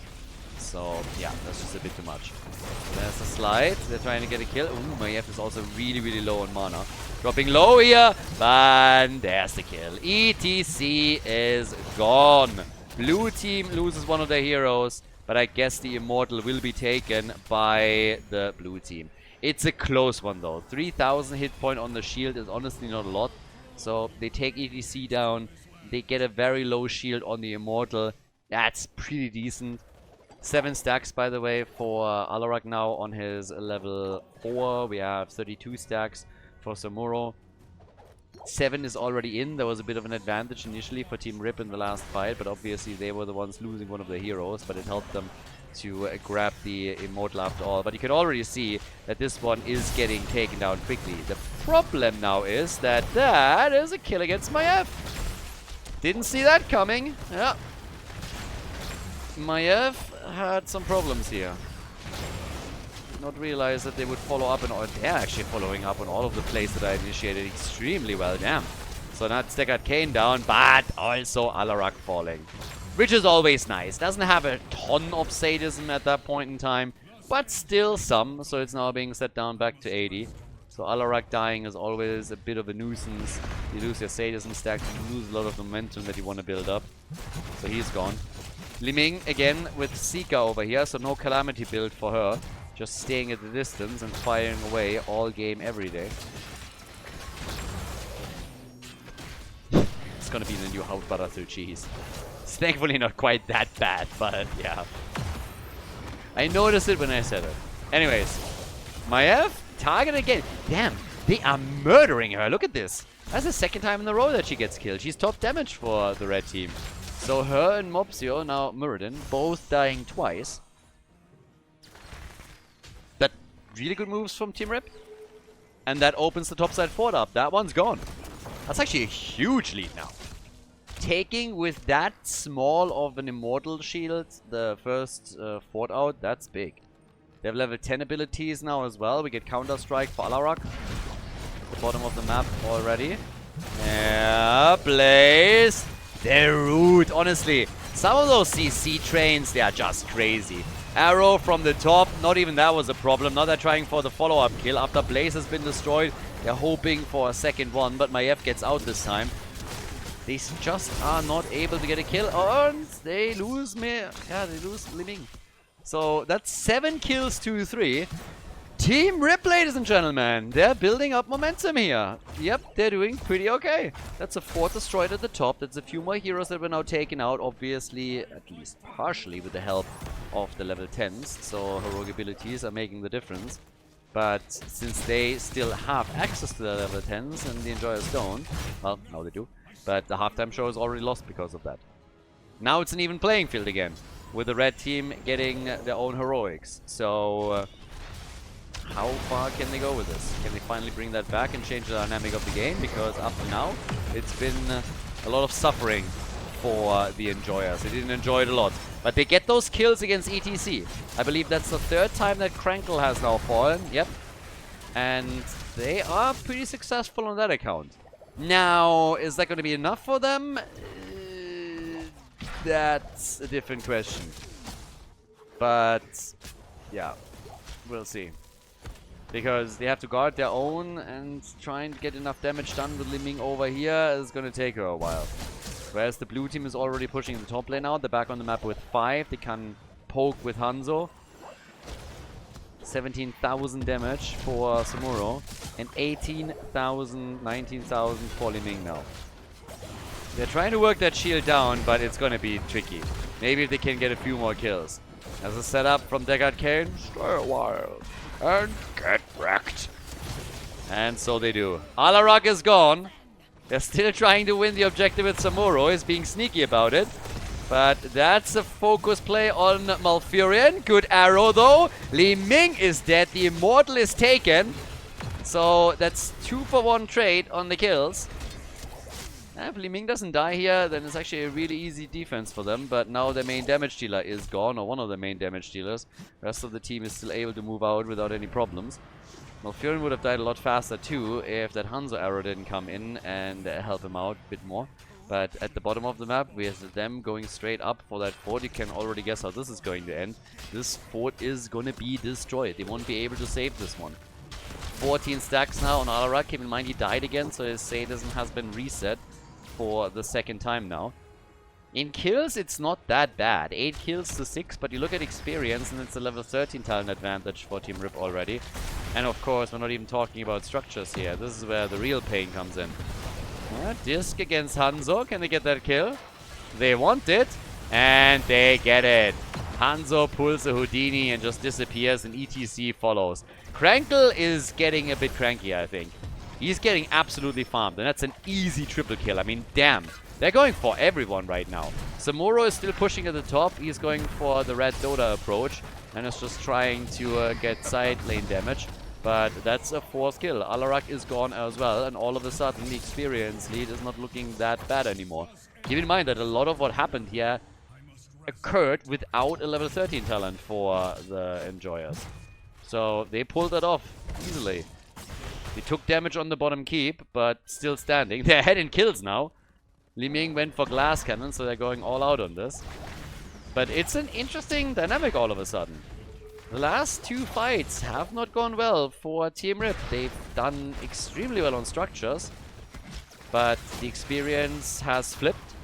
So, yeah, that's just a bit too much. So there's a slide. They're trying to get a kill. Ooh, Maiev is also really, really low on mana. Dropping low here. And there's the kill. ETC is gone. Blue team loses one of their heroes. But I guess the Immortal will be taken by the blue team. It's a close one though. 3000 hit point on the shield is honestly not a lot. So they take ETC down. They get a very low shield on the Immortal. That's pretty decent. 7 stacks, by the way, for Alarak now on his level 4. We have 32 stacks for Samuro. 7 is already in. There was a bit of an advantage initially for Team Rip in the last fight, but obviously they were the ones losing one of their heroes, but it helped them to grab the Immortal after all. But you can already see that this one is getting taken down quickly. The problem now is that that is a kill against Maiev. Didn't see that coming. Yeah. Maiev had some problems here. Not realize that they would follow up, and they're actually following up on all of the plays that I initiated extremely well. Damn. So now Staggered Kane down, but also Alarak falling. Which is always nice. Doesn't have a ton of sadism at that point in time, but still some. So it's now being set down back to 80. So Alarak dying is always a bit of a nuisance. You lose your sadism stack, you lose a lot of momentum that you want to build up. So he's gone. Liming again with Seeker over here, so no Calamity build for her. Just staying at the distance and firing away all game, every day. It's gonna be the new house butter through cheese. It's thankfully not quite that bad, but yeah. I noticed it when I said it. Anyways, Maiev, target again. Damn, they are murdering her. Look at this. That's the second time in a row that she gets killed. She's top damage for the red team. So her and Mopsio, now Muradin, both dying twice. But really good moves from Team Rip. And that opens the topside fort up. That one's gone. That's actually a huge lead now. Taking with that small of an Immortal shield the first fort out, that's big. They have level 10 abilities now as well. We get Counter Strike for Alarak. The bottom of the map already. Yeah, Blaze. They're rude, honestly. Some of those CC trains, they are just crazy. Arrow from the top, not even that was a problem. Now they're trying for the follow-up kill. After Blaze has been destroyed, they're hoping for a second one, but Maiev gets out this time. They just are not able to get a kill, and they lose me. Yeah, they lose Liming. So that's 7 kills to 3. Team Rip, ladies and gentlemen, they're building up momentum here. Yep, they're doing pretty okay. That's a fort destroyed at the top. That's a few more heroes that were now taken out, obviously, at least partially with the help of the level 10s. So heroic abilities are making the difference. But since they still have access to the level 10s and the Enjoyers don't, well, now they do. But the halftime show is already lost because of that. Now it's an even playing field again, with the red team getting their own heroics. So how far can they go with this? Can they finally bring that back and change the dynamic of the game? Because up to now, it's been a lot of suffering for the Enjoyers. They didn't enjoy it a lot. But they get those kills against ETC. I believe that's the 3rd time that Krankle has now fallen. Yep. And they are pretty successful on that account. Now, is that going to be enough for them? That's a different question. But, yeah, we'll see. Because they have to guard their own, and trying to get enough damage done with Liming over here is going to take her a while. Whereas the blue team is already pushing the top lane out. They're back on the map with 5. They can poke with Hanzo. 17,000 damage for Samuro. And 18,000, 19,000 for Liming now. They're trying to work that shield down, but it's going to be tricky. Maybe if they can get a few more kills. As a setup from Deckard Kane, stay a while and get wrecked. And so they do. Alarak is gone. They're still trying to win the objective with Samuro. He's being sneaky about it. But that's a focus play on Malfurion. Good arrow though. Li Ming is dead. The Immortal is taken. So that's 2-for-1 trade on the kills. If Li Ming doesn't die here, then it's actually a really easy defense for them. But now their main damage dealer is gone, or one of the main damage dealers. The rest of the team is still able to move out without any problems. Malfurion would have died a lot faster too if that Hanzo arrow didn't come in and help him out a bit more. But at the bottom of the map, we have them going straight up for that fort. You can already guess how this is going to end. This fort is going to be destroyed. They won't be able to save this one. 14 stacks now on Alarak. Keep in mind he died again, so his sadism has been reset for the second time now. In kills, it's not that bad. 8 kills to 6, but you look at experience and it's a level 13 talent advantage for Team Rip already. And of course, we're not even talking about structures here. This is where the real pain comes in. Disc against Hanzo. Can they get that kill? They want it, and they get it. Hanzo pulls a Houdini and just disappears, and ETC follows. Krankle is getting a bit cranky, I think. He's getting absolutely farmed, and that's an easy triple kill. I mean, damn. They're going for everyone right now. Samuro is still pushing at the top. He's going for the Red Dota approach, and is just trying to get side lane damage. But that's a 4th kill. Alarak is gone as well, and all of a sudden the experience lead is not looking that bad anymore. Keep in mind that a lot of what happened here occurred without a level 13 talent for the Enjoyers. So they pulled that off easily. They took damage on the bottom keep, but still standing. They're ahead in kills now. Li Ming went for glass cannon, so they're going all out on this. But it's an interesting dynamic all of a sudden. The last 2 fights have not gone well for Team Rip. They've done extremely well on structures, but the experience has flipped.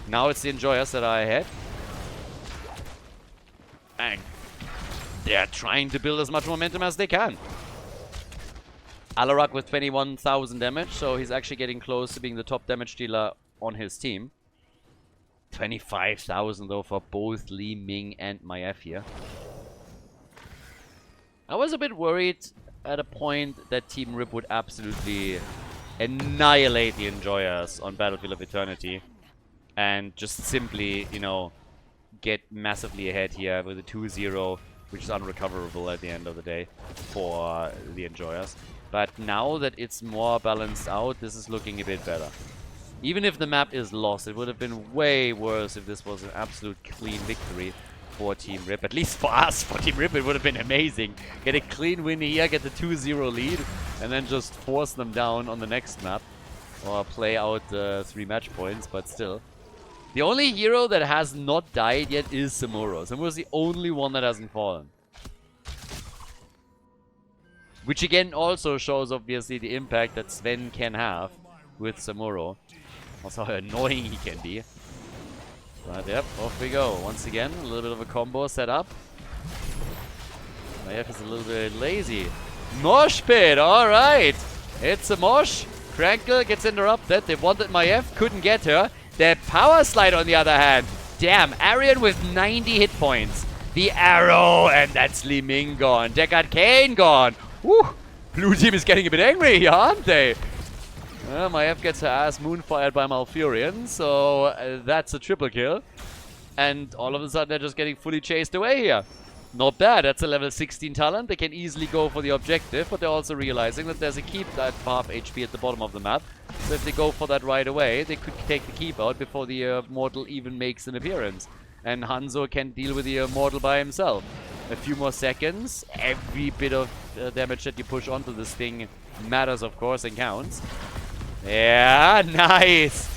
Now it's the Enjoyers that are ahead. And they're trying to build as much momentum as they can. Alarak with 21,000 damage, so he's actually getting close to being the top damage dealer on his team. 25,000 though for both Li Ming and Maiev here. I was a bit worried at a point that Team Rip would absolutely annihilate the Enjoyers on Battlefield of Eternity and just simply, you know, get massively ahead here with a 2-0, which is unrecoverable at the end of the day for the Enjoyers. But now that it's more balanced out, this is looking a bit better. Even if the map is lost, it would have been way worse if this was an absolute clean victory for Team Rip. At least for us, for Team Rip, it would have been amazing. Get a clean win here, get the 2-0 lead, and then just force them down on the next map. Or play out 3 match points, but still. The only hero that has not died yet is Samuro. Samuro's the only one that hasn't fallen. Which again also shows obviously the impact that Sven can have with Samuro. Also how annoying he can be. But yep, off we go. Once again, a little bit of a combo set up. Maiev is a little bit lazy. Mosh pit, alright! It's a mosh. Krankle gets interrupted. They wanted Maiev, couldn't get her. The power slide on the other hand. Damn, Arian with 90 hit points. The arrow, and that's Li Ming gone. Deckard Kane gone. Woo! Blue team is getting a bit angry here, aren't they? Maiev gets her ass moonfired by Malfurion, so that's a triple kill. And all of a sudden they're just getting fully chased away here. Not bad, that's a level 16 talent. They can easily go for the objective, but they're also realizing that there's a keep at half HP at the bottom of the map. So if they go for that right away, they could take the keep out before the mortal even makes an appearance. And Hanzo can deal with the mortal by himself. A few more seconds, every bit of damage that you push onto this thing matters, of course, and counts. Yeah, nice!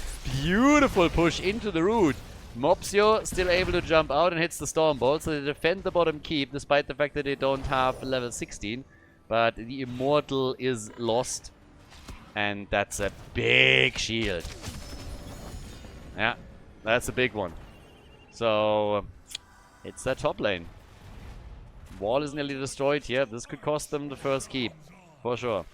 Beautiful push into the root. Mopsio still able to jump out and hits the Stormbolt, so they defend the bottom keep despite the fact that they don't have level 16. But the Immortal is lost, and that's a big shield. Yeah, that's a big one. So, it's that top lane. Wall is nearly destroyed here. This could cost them the first keep, for sure.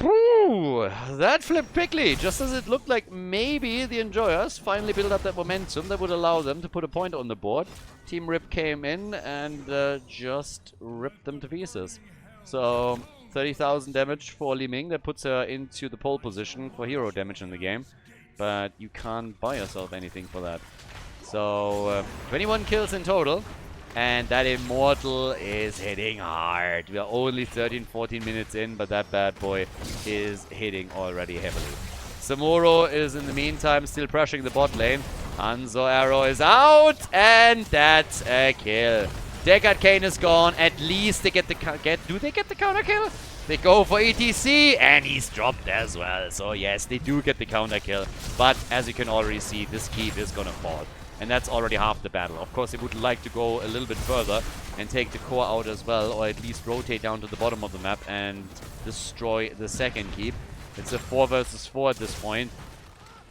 Ooh, that flipped quickly, just as it looked like maybe the Enjoyers finally built up that momentum that would allow them to put a point on the board. Team Rip came in and just ripped them to pieces. So, 30,000 damage for Li Ming. That puts her into the pole position for hero damage in the game. But you can't buy yourself anything for that. So, 21 kills in total. And that Immortal is hitting hard. We are only 13-14 minutes in, but that bad boy is hitting already heavily. Samuro is in the meantime still pressuring the bot lane. Hanzo Arrow is out, and that's a kill. Deckard Kane is gone. At least they get the do they get the counter kill? They go for ETC, and he's dropped as well. So yes, they do get the counter kill. But as you can already see, this keep is gonna fall. And that's already half the battle. Of course, they would like to go a little bit further and take the core out as well, or at least rotate down to the bottom of the map and destroy the second keep. It's a 4 versus 4 at this point.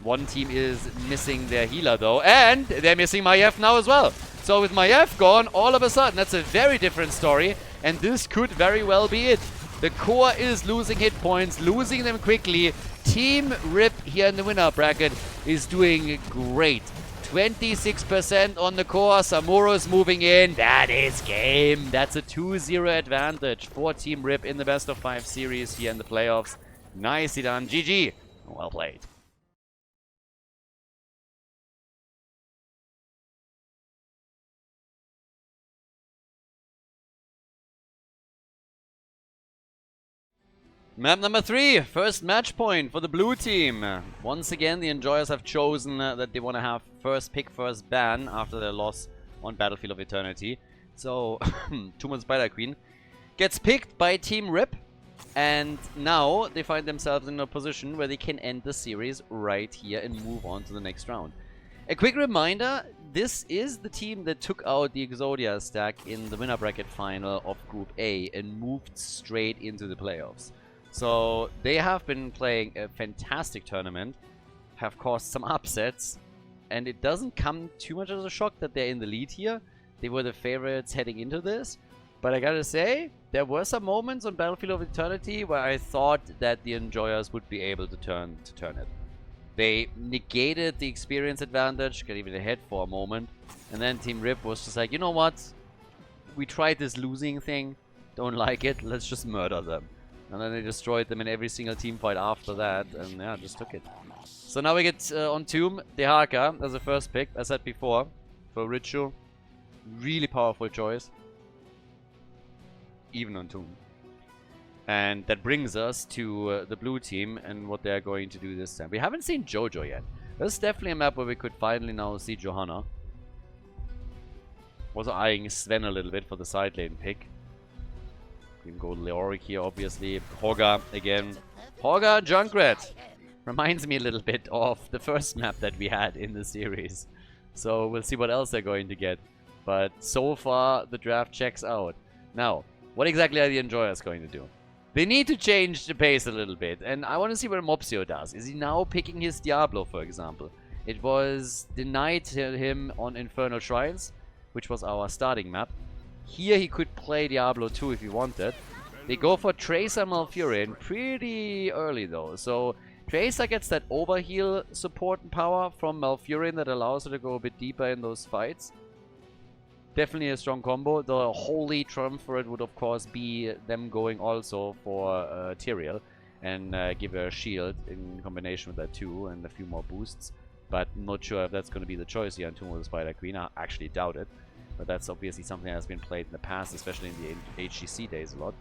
One team is missing their healer though, and they're missing Maiev now as well. So with Maiev gone, all of a sudden, that's a very different story, and this could very well be it. The core is losing hit points, losing them quickly. Team Rip here in the winner bracket is doing great. 26% on the core. Samuro moving in. That is game. That's a 2-0 advantage for Team Rip in the best of 5 series here in the playoffs. Nicely done. GG. Well played. Map number 3, first match point for the blue team. Once again, the Enjoyers have chosen that they want to have first pick, first ban after their loss on Battlefield of Eternity. So, Tomb Spider Queen gets picked by Team Rip, and now they find themselves in a position where they can end the series right here and move on to the next round. A quick reminder, this is the team that took out the Exodia stack in the winner bracket final of Group A and moved straight into the playoffs. So they have been playing a fantastic tournament, have caused some upsets, and it doesn't come too much as a shock that they're in the lead here. They were the favorites heading into this, but I gotta say, there were some moments on Battlefield of Eternity where I thought that the Enjoyers would be able to turn it. They negated the experience advantage, got even ahead for a moment, and then Team Rip was just like, you know what? We tried this losing thing, don't like it, let's just murder them. And then they destroyed them in every single team fight after that, and yeah, just took it. So now we get on Tomb, Dehaka as a first pick, as I said before, for Richu. Really powerful choice. Even on Tomb. And that brings us to the blue team and what they're going to do this time. We haven't seen Jojo yet. This is definitely a map where we could finally now see Johanna. Also eyeing Sven a little bit for the side lane pick. We can go Leoric here, obviously. Hogga again. Hogga Junkrat. Reminds me a little bit of the first map that we had in the series. So we'll see what else they're going to get. But so far, the draft checks out. Now, what exactly are the Enjoyers going to do? They need to change the pace a little bit. And I want to see what Mopsio does. Is he now picking his Diablo, for example? It was denied to him on Infernal Shrines, which was our starting map. Here he could play Diablo 2 if he wanted. They go for Tracer Malfurion pretty early though. So Tracer gets that overheal support and power from Malfurion that allows her to go a bit deeper in those fights. Definitely a strong combo. The holy trump for it would of course be them going also for Tyrael and give her a shield in combination with that too and a few more boosts. But I'm not sure if that's going to be the choice here on Tomb of the Spider Queen. I actually doubt it. But that's obviously something that's been played in the past, especially in the HGC days a lot.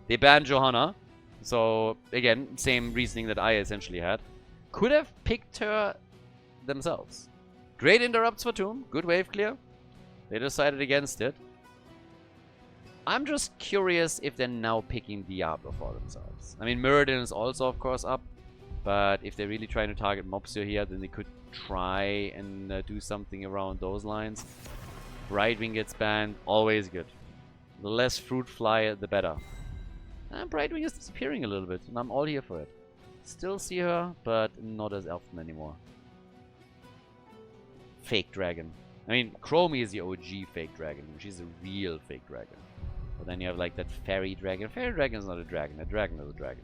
They banned Johanna. So, again, same reasoning that I essentially had. Could have picked her themselves. Great interrupts for Tomb. Good wave clear. They decided against it. I'm just curious if they're now picking Diablo for themselves. I mean, Muradin is also, of course, up. But if they're really trying to target Mopsio here, then they could try and do something around those lines. Brightwing gets banned, always good. The less fruit fly, the better. And Brightwing is disappearing a little bit, and I'm all here for it. Still see her, but not as often anymore. Fake dragon. I mean, Chromie is the OG fake dragon. She's a real fake dragon. But then you have like that fairy dragon. Fairy dragon is not a dragon. A dragon is a dragon.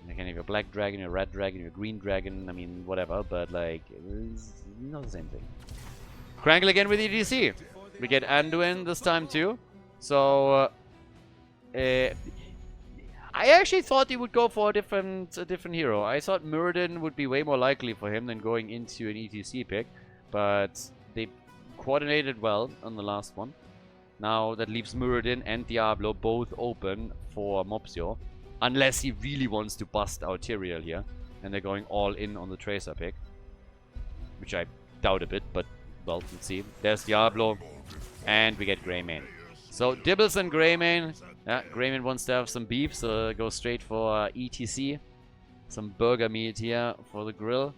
You can have your black dragon, your red dragon, your green dragon. I mean, whatever. But like, it's not the same thing. Crankle again with EDC. We get Anduin this time too. So, I actually thought he would go for a different hero. I thought Muradin would be way more likely for him than going into an ETC pick. But they coordinated well on the last one. Now that leaves Muradin and Diablo both open for Mopsio. Unless he really wants to bust out Tyrael here. And they're going all in on the Tracer pick. Which I doubt a bit, but well, let's see. There's Diablo. And we get Greymane. So Dibbles and Greymane. Yeah, Greymane wants to have some beef, so go straight for ETC. Some burger meat here for the grill.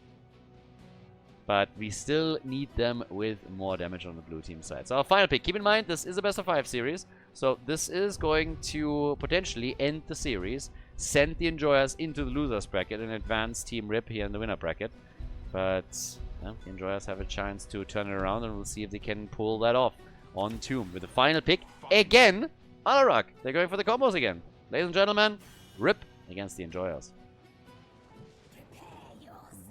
But we still need them with more damage on the blue team side. So our final pick. Keep in mind, this is a best of 5 series. So this is going to potentially end the series. Send the Enjoyers into the losers bracket and advance Team Rip here in the winner bracket. But the Enjoyers have a chance to turn it around, and we'll see if they can pull that off on Tomb. With the final pick, again, Alarak. They're going for the combos again. Ladies and gentlemen, Rip against the Enjoyers.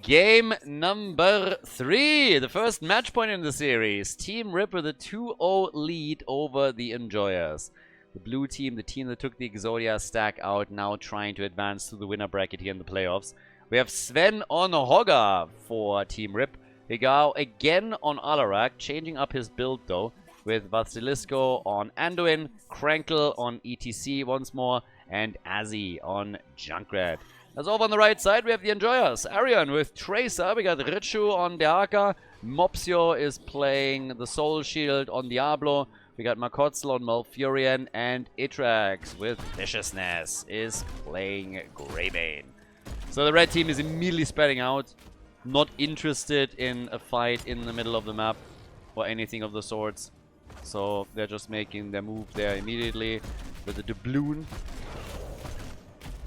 Game number 3. The first match point in the series. Team Rip with a 2-0 lead over the Enjoyers. The blue team, the team that took the Exodia stack out, now trying to advance to the winner bracket here in the playoffs. We have Sven on Hogga for Team Rip. Higao again on Alarak, changing up his build though, with Vasilisco on Anduin, Krankle on ETC once more, and Azzy on Junkrat. As over on the right side, we have the Enjoyers. Arion with Tracer. We got Richu on Dehaka. Mopsio is playing the Soul Shield on Diablo. We got Makotzel on Malfurion. And Itrax with Viciousness is playing Greybane. So the red team is immediately spreading out. Not interested in a fight in the middle of the map or anything of the sorts. So they're just making their move there immediately with the doubloon.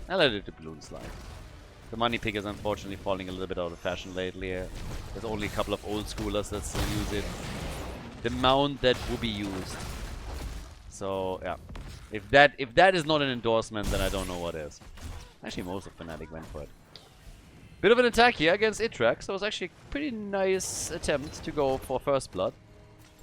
I let the doubloon slide. The money pick is unfortunately falling a little bit out of fashion lately. There's only a couple of old schoolers that still use it. The mount that will be used. So yeah, if that is not an endorsement, then I don't know what is. Actually, most of Fnatic went for it. Bit of an attack here against Itrax. That was actually a pretty nice attempt to go for first blood.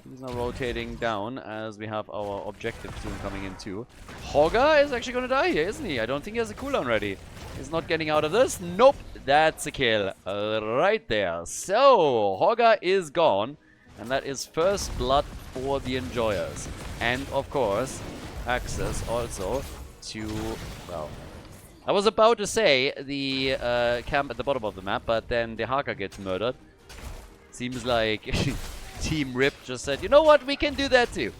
He's now rotating down as we have our objective soon coming in too. Hogga is actually going to die here, isn't he? I don't think he has a cooldown ready. He's not getting out of this. Nope, that's a kill right there. So, Hogga is gone. And that is first blood for the Enjoyers. And, of course, access also to, well, I was about to say the camp at the bottom of the map, but then the Haka gets murdered. Seems like Team Rip just said, you know what, we can do that too.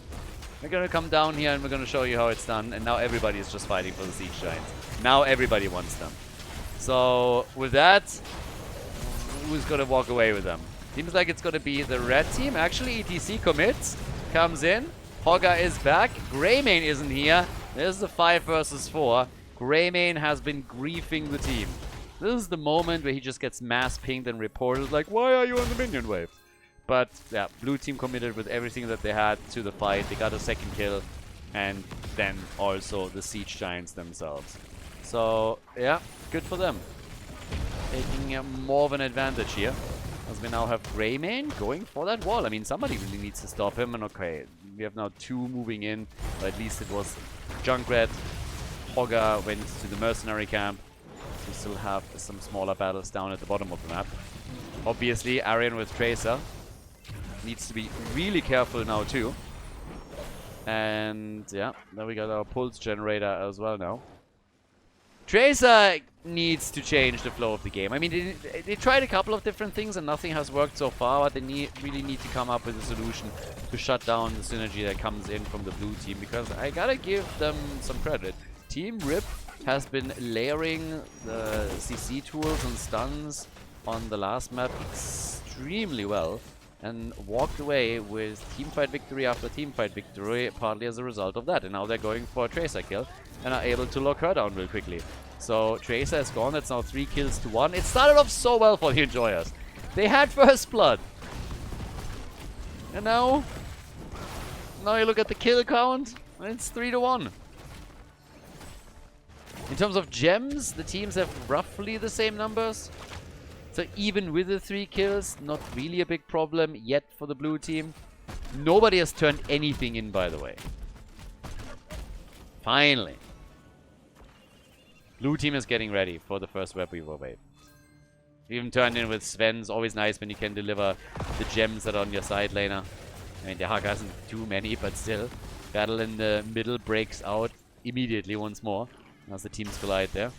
We're gonna come down here and we're gonna show you how it's done. And now everybody is just fighting for the Siege Giants. Now everybody wants them. So with that, who's gonna walk away with them? Seems like it's gonna be the red team. Actually, ETC commits, comes in. Hogga is back. Greymane isn't here. There's the 5 versus 4. Greymane has been griefing the team. This is the moment where he just gets mass pinged and reported like, why are you on the minion wave? But yeah, blue team committed with everything that they had to the fight. They got a second kill, and then also the Siege Giants themselves. So yeah, good for them. Taking more of an advantage here, as we now have Greymane going for that wall. I mean, somebody really needs to stop him, and okay, we have now 2 moving in, but at least it was Junkrat. Hogga went to the mercenary camp. We still have some smaller battles down at the bottom of the map. Obviously, Arion with Tracer needs to be really careful now too. And yeah, then we got our pulse generator as well now. Tracer needs to change the flow of the game. I mean, they tried a couple of different things and nothing has worked so far, but they really need to come up with a solution to shut down the synergy that comes in from the blue team, because I gotta give them some credit. Team Rip has been layering the CC tools and stuns on the last map extremely well, and walked away with teamfight victory after teamfight victory, partly as a result of that. And now they're going for a Tracer kill and are able to lock her down real quickly. So Tracer is gone. It's now 3 kills to 1. It started off so well for the Enjoyers. They had first blood. And now you look at the kill count, and it's 3 to 1. In terms of gems, the teams have roughly the same numbers. So even with the 3 kills, not really a big problem yet for the blue team. Nobody has turned anything in, by the way. Finally. Blue team is getting ready for the first Web Weaver wave. Even turned in with Sven's. Always nice when you can deliver the gems that are on your side laner. I mean, the Haka hasn't too many, but still. Battle in the middle breaks out immediately once more. As the teams collide there.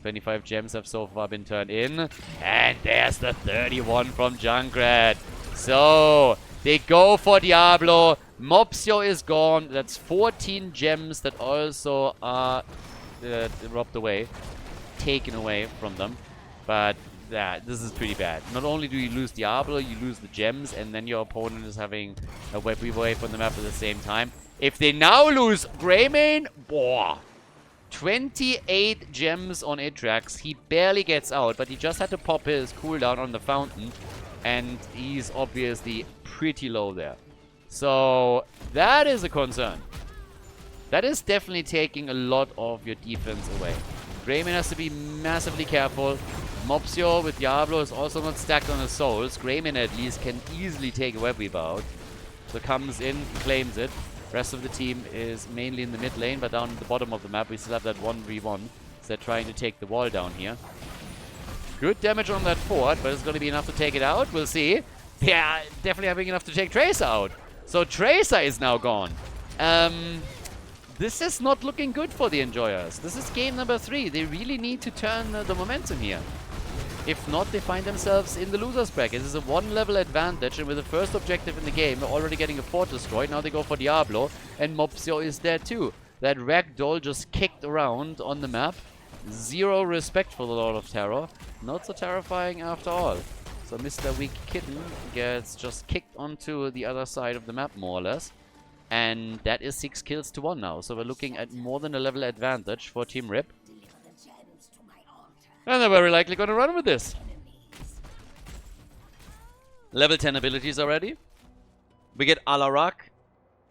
25 gems have so far been turned in. And there's the 31 from Junkrat. So, they go for Diablo. Mopsio is gone. That's 14 gems that also are robbed away. Taken away from them. But yeah, this is pretty bad. Not only do you lose Diablo, you lose the gems, and then your opponent is having a Web Weaver wave on the map at the same time. If they now lose Greymane, boah. 28 gems on Itrax. He barely gets out, but he just had to pop his cooldown on the fountain. And he's obviously pretty low there. So, that is a concern. That is definitely taking a lot of your defense away. Greymane has to be massively careful. Mopsio with Diablo is also not stacked on his souls. Greymane at least can easily take a Web Weaver out. So comes in, claims it. Rest of the team is mainly in the mid lane, but down at the bottom of the map we still have that 1v1. So they're trying to take the wall down here. Good damage on that fort, but it's going to be enough to take it out. We'll see. They are definitely having enough to take Tracer out. So Tracer is now gone. This is not looking good for the Enjoyers. This is game number 3. They really need to turn the momentum here. If not, they find themselves in the loser's bracket. This is a 1-level advantage, and with the first objective in the game, they're already getting a fort destroyed. Now they go for Diablo, and Mopsio is dead too. That ragdoll just kicked around on the map. Zero respect for the Lord of Terror. Not so terrifying after all. So Mr. Weak Kitten gets just kicked onto the other side of the map, more or less. And that is 6 kills to 1 now. So we're looking at more than a level advantage for Team Rip. And they're very likely going to run with this. Level 10 abilities already. We get Alarak.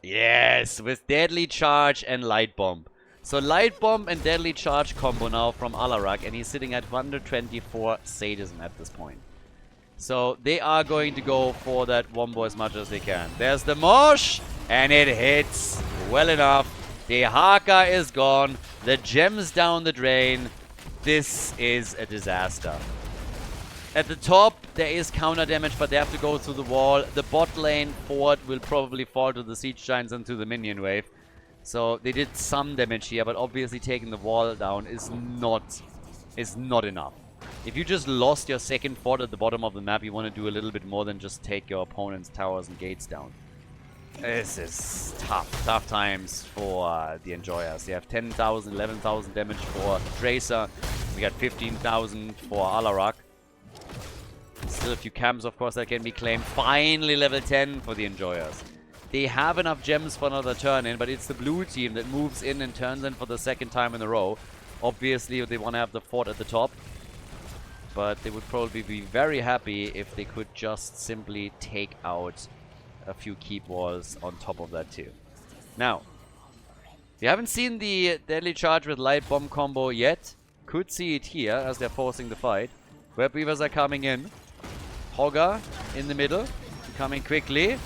Yes, with Deadly Charge and Light Bomb. So Light Bomb and Deadly Charge combo now from Alarak. And he's sitting at 124 sadism at this point. So they are going to go for that wombo as much as they can. There's the Mosh. And it hits well enough. The Haka is gone. The gems down the drain. This is a disaster. At the top, there is counter damage, but they have to go through the wall. The bot lane fort will probably fall to the Siege Giants and to the minion wave. So they did some damage here, but obviously taking the wall down is not enough. If you just lost your second fort at the bottom of the map, you want to do a little bit more than just take your opponent's towers and gates down. This is tough times for the Enjoyers. They have 10,000, 11,000 damage for Tracer. We got 15,000 for Alarak. Still a few camps, of course, that can be claimed. Finally level 10 for the Enjoyers. They have enough gems for another turn in, but it's the blue team that moves in and turns in for the second time in a row. Obviously, they want to have the fort at the top. But they would probably be very happy if they could just simply take out a few keep walls on top of that too. Now, if you haven't seen the Deadly Charge with Light Bomb combo yet, could see it here as they're forcing the fight. Web Weavers are coming in. Hogger in the middle, coming quickly.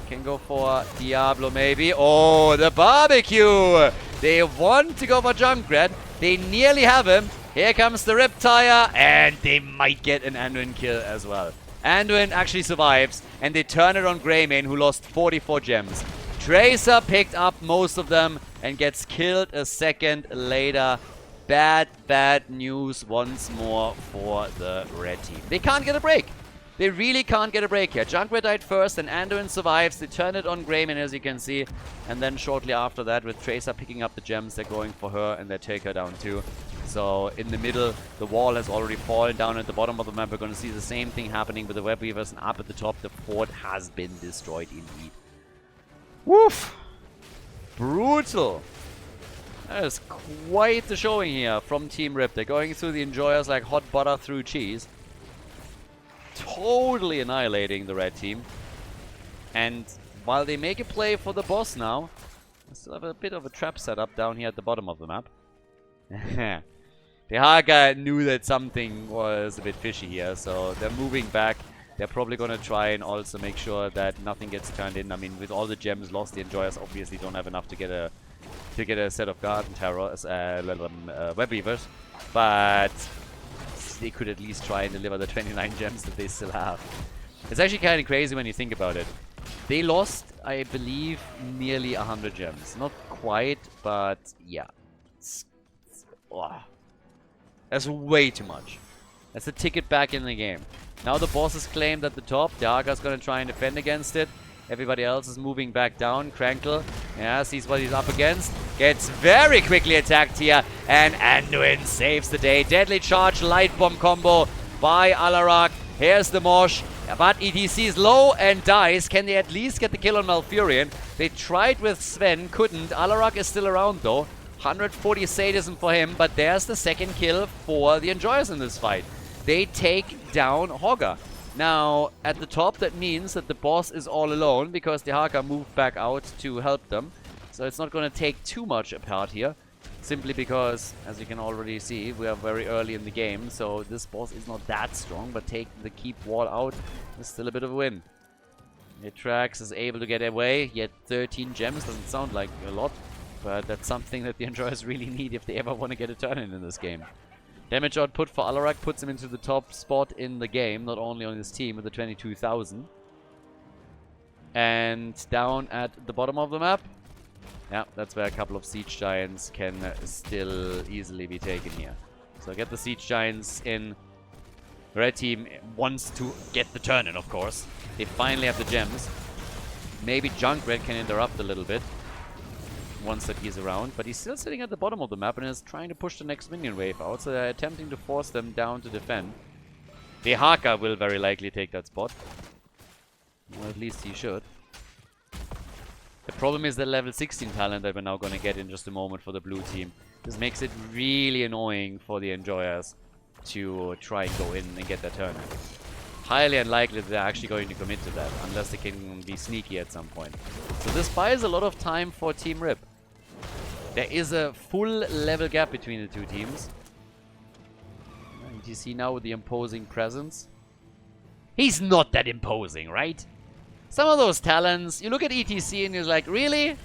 Can go for Diablo maybe. Oh, the barbecue! They want to go for Junkrat. They nearly have him. Here comes the Riptire, and they might get an Anduin kill as well. Anduin actually survives, and they turn it on Greymane, who lost 44 gems. Tracer picked up most of them and gets killed a second later. Bad news once more for the red team. They can't get a break. They really can't get a break here. Junkrat died first, and Anduin survives. They turn it on Greymane, as you can see. And then shortly after that, with Tracer picking up the gems, they're going for her, and they take her down too. So in the middle, the wall has already fallen down at the bottom of the map. We're going to see the same thing happening with the Web Weavers, and up at the top, the fort has been destroyed indeed. Woof! Brutal! That is quite the showing here from Team Rip. They're going through the Enjoyers like hot butter through cheese. Totally annihilating the red team. And while they make a play for the boss now, they still have a bit of a trap set up down here at the bottom of the map. The Haka knew that something was a bit fishy here, so they're moving back. They're probably going to try and also make sure that nothing gets turned in. I mean, with all the gems lost, the Enjoyers obviously don't have enough to get a to get a set of Garden Terrors, Web Weavers, but they could at least try and deliver the 29 gems that they still have. It's actually kind of crazy when you think about it. They lost, I believe, nearly 100 gems. Not quite, but yeah. That's way too much. That's the ticket back in the game. Now the boss is claimed at the top. The Haga's gonna try and defend against it. Everybody else is moving back down. Krankle, yeah, sees what he's up against. Gets very quickly attacked here. And Anduin saves the day. Deadly Charge Light Bomb combo by Alarak. Here's the Mosh. But ETC is low and dies. Can they at least get the kill on Malfurion? They tried with Sven, couldn't. Alarak is still around though. 140 sadism for him, but there's the second kill for the Enjoyers in this fight. They take down Hogger. Now, at the top, that means that the boss is all alone because the Haga moved back out to help them. So it's not going to take too much apart here. Simply because, as you can already see, we are very early in the game. So this boss is not that strong, but taking the keep wall out is still a bit of a win. Atrax is able to get away, yet 13 gems doesn't sound like a lot. But that's something that the Enjoyers really need if they ever want to get a turn in this game. Damage output for Alarak puts him into the top spot in the game, not only on his team with the 22,000. And down at the bottom of the map, yeah, that's where a couple of Siege Giants can still easily be taken here. So get the Siege Giants in. Red team wants to get the turn in, of course. They finally have the gems. Maybe Junkrat can interrupt a little bit once that he's around, but he's still sitting at the bottom of the map and is trying to push the next minion wave out, so they're attempting to force them down to defend. The Haka will very likely take that spot. Well, at least he should. The problem is the level 16 talent that we're now going to get in just a moment for the blue team. This makes it really annoying for the Enjoyers to try and go in and get their turn in. Highly unlikely that they're actually going to commit to that, unless they can be sneaky at some point. So this buys a lot of time for Team Rip. There is a full level gap between the two teams. ETC now with the imposing presence. He's not that imposing, right? Some of those talents, you look at ETC and you're like, really?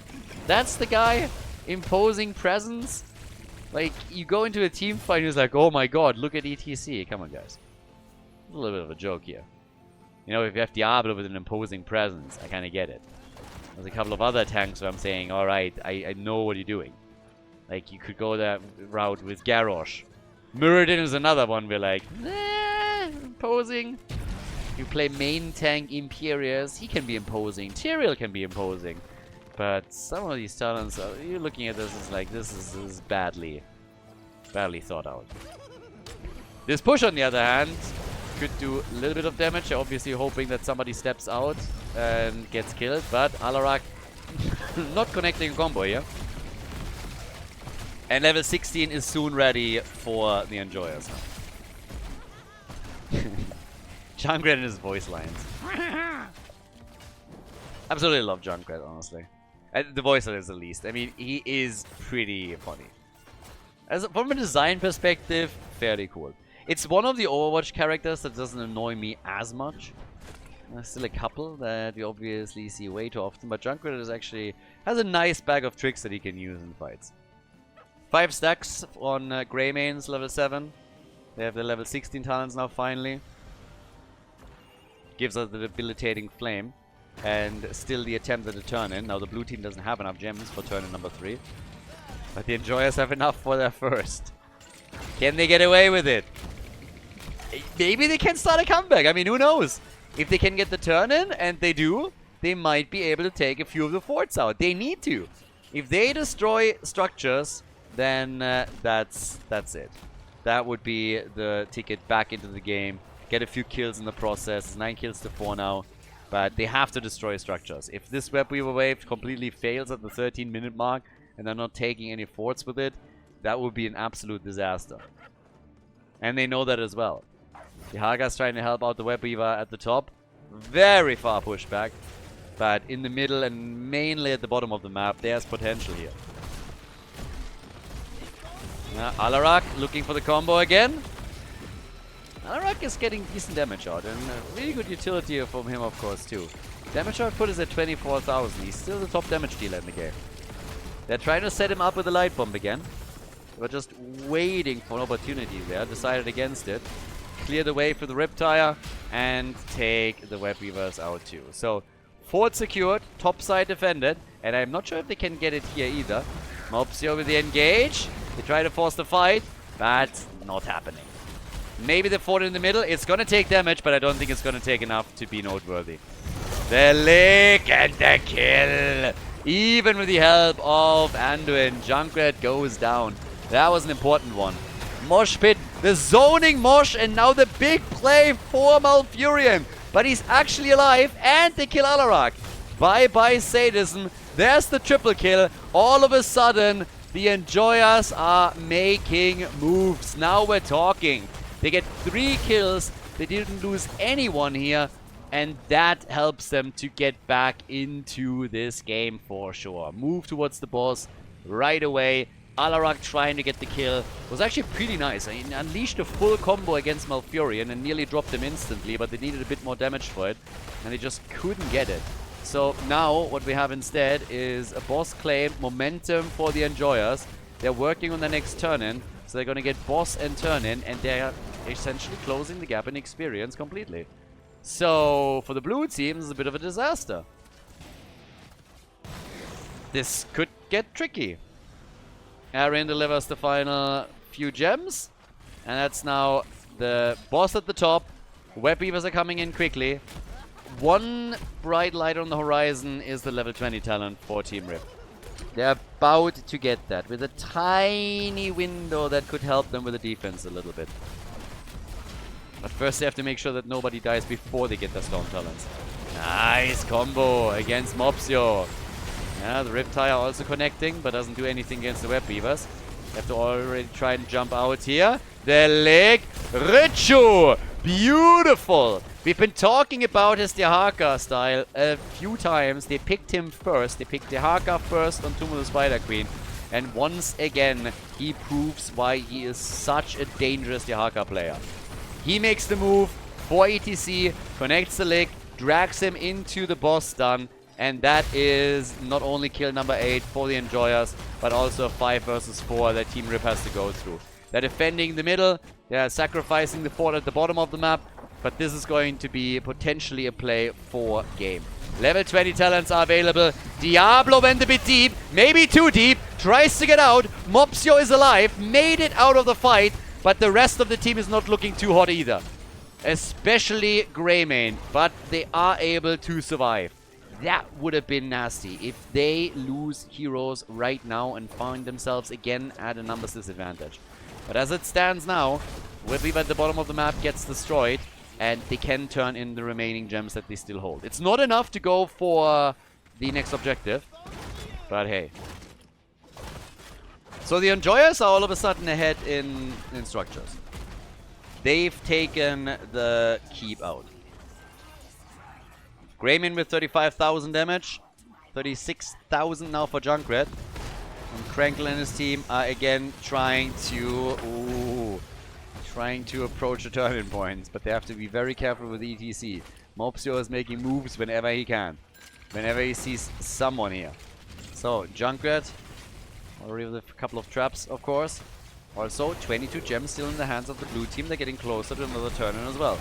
That's the guy? Imposing presence? Like, you go into a team fight and you're like, oh my god, look at ETC. Come on, guys. A little bit of a joke here. You know, if you have Diablo with an imposing presence, I kind of get it. There's a couple of other tanks where I'm saying, alright, I know what you're doing. Like, you could go that route with Garrosh. Muradin is another one we're like, nah, imposing. You play main tank Imperius, he can be imposing. Tyrael can be imposing. But some of these talents, you're looking at this as like, this is badly thought out. This push, on the other hand, could do a little bit of damage. Obviously hoping that somebody steps out and gets killed. But Alarak not connecting a combo here. And level 16 is soon ready for the Enjoyers. Junkrat and his voice lines. Absolutely love Junkrat, honestly. And the voice lines at least. I mean, he is pretty funny. From a design perspective, fairly cool. It's one of the Overwatch characters that doesn't annoy me as much. There's still a couple that you obviously see way too often, but Junkrat is actually has a nice bag of tricks that he can use in fights. 5 stacks on Greymane's level 7. They have the level 16 talents now finally. Gives us the debilitating flame. And still the attempt at a turn-in. Now the blue team doesn't have enough gems for turn-in number 3. But the Enjoyers have enough for their first. Can they get away with it? Maybe they can start a comeback. I mean, who knows? If they can get the turn-in, and they do, they might be able to take a few of the forts out. They need to. If they destroy structures, then that's it. That would be the ticket back into the game. Get a few kills in the process. It's 9 kills to 4 now. But they have to destroy structures. If this Web Weaver wave completely fails at the 13-minute mark, and they're not taking any forts with it, that would be an absolute disaster. And they know that as well. The Haga's trying to help out the Web Weaver at the top. Very far pushback. But in the middle and mainly at the bottom of the map, there's potential here. Alarak looking for the combo again. Alarak is getting decent damage out, and really good utility from him, of course, too. Damage output is at 24,000. He's still the top damage dealer in the game. They're trying to set him up with a light bomb again. They were just waiting for an opportunity there. Decided against it. Clear the way for the Riptire and take the Web Weavers out too. So, fort secured, top side defended, and I'm not sure if they can get it here either. Mopsio with the engage. They try to force the fight, but not happening. Maybe the fort in the middle. It's going to take damage, but I don't think it's going to take enough to be noteworthy. The lick and the kill. Even with the help of Anduin, Junkrat goes down. That was an important one. Mosh Pit, the zoning Mosh, and now the big play for Malfurion. But he's actually alive, and they kill Alarak. Bye-bye sadism. There's the triple kill. All of a sudden, the Enjoyers are making moves. Now we're talking. They get 3 kills. They didn't lose anyone here. And that helps them to get back into this game for sure. Move towards the boss right away. Alarak trying to get the kill was actually pretty nice. I mean, unleashed a full combo against Malfurion and nearly dropped him instantly, but they needed a bit more damage for it, and they just couldn't get it. So now what we have instead is a boss claim momentum for the Enjoyers. They're working on the next turn-in, so they're going to get boss and turn-in, and they're essentially closing the gap in experience completely. So for the blue team, it's a bit of a disaster. This could get tricky. Arian delivers the final few gems. And that's now the boss at the top. Web Weavers are coming in quickly. One bright light on the horizon is the level 20 talent for Team Rip. They're about to get that with a tiny window that could help them with the defense a little bit. But first they have to make sure that nobody dies before they get their Storm Talents. Nice combo against Mopsio. Yeah, the Riptire also connecting, but doesn't do anything against the Web Weavers. They have to already try and jump out here. The leg. Richu! Beautiful! We've been talking about his Dehaka style a few times. They picked him first. They picked Dehaka first on Tomb of the Spider Queen. And once again, he proves why he is such a dangerous Dehaka player. He makes the move for ETC, connects the leg, drags him into the boss stun, and that is not only kill number 8 for the Enjoyers, but also a 5 versus 4 that Team Rip has to go through. They're defending the middle, they're sacrificing the fort at the bottom of the map, but this is going to be potentially a play for game. Level 20 talents are available. Diablo went a bit deep, maybe too deep, tries to get out. Mopsio is alive, made it out of the fight, but the rest of the team is not looking too hot either. Especially Greymane, but they are able to survive. That would have been nasty if they lose heroes right now and find themselves again at a numbers disadvantage. But as it stands now, Web Weaver at the bottom of the map gets destroyed, and they can turn in the remaining gems that they still hold. It's not enough to go for the next objective, but hey. So the Enjoyers are all of a sudden ahead in structures. They've taken the keep out. Greymane with 35,000 damage. 36,000 now for Junkrat. And Crankle and his team are again trying to approach the turning points, but they have to be very careful with ETC. Mopsio is making moves whenever he can. Whenever he sees someone here. So, Junkrat, already with a couple of traps, of course. Also, 22 gems still in the hands of the blue team. They're getting closer to another turn-in as well.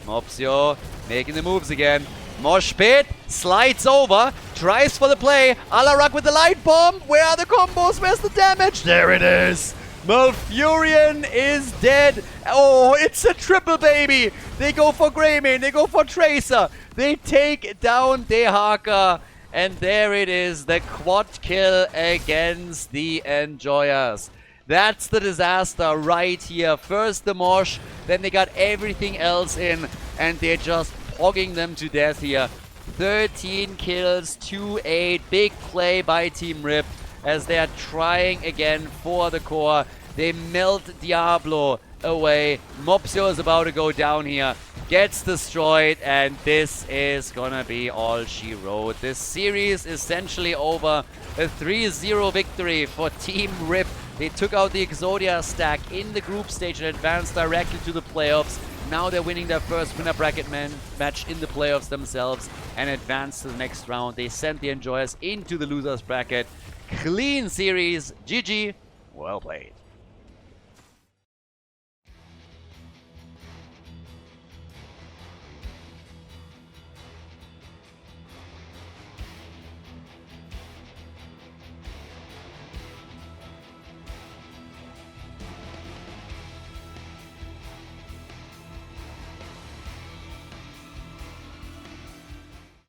Mopsio making the moves again. Mosh Pit slides over, tries for the play. Alarak with the light bomb. Where are the combos? Where's the damage? There it is. Malfurion is dead. Oh, it's a triple, baby. They go for Greymane. They go for Tracer. They take down Dehaka. And there it is. The quad kill against the Enjoyers. That's the disaster right here. First the Mosh, then they got everything else in, and they're just pogging them to death here. 13 kills, 2-8. Big play by Team Rip as they are trying again for the core. They melt Diablo away. Mopsio is about to go down here. Gets destroyed, and this is gonna be all she wrote. This series essentially over. A 3-0 victory for Team Rip. They took out the Exodia stack in the group stage and advanced directly to the playoffs. Now they're winning their first winner bracket match in the playoffs themselves and advanced to the next round. They sent the Enjoyers into the losers bracket. clean series. GG. Well played.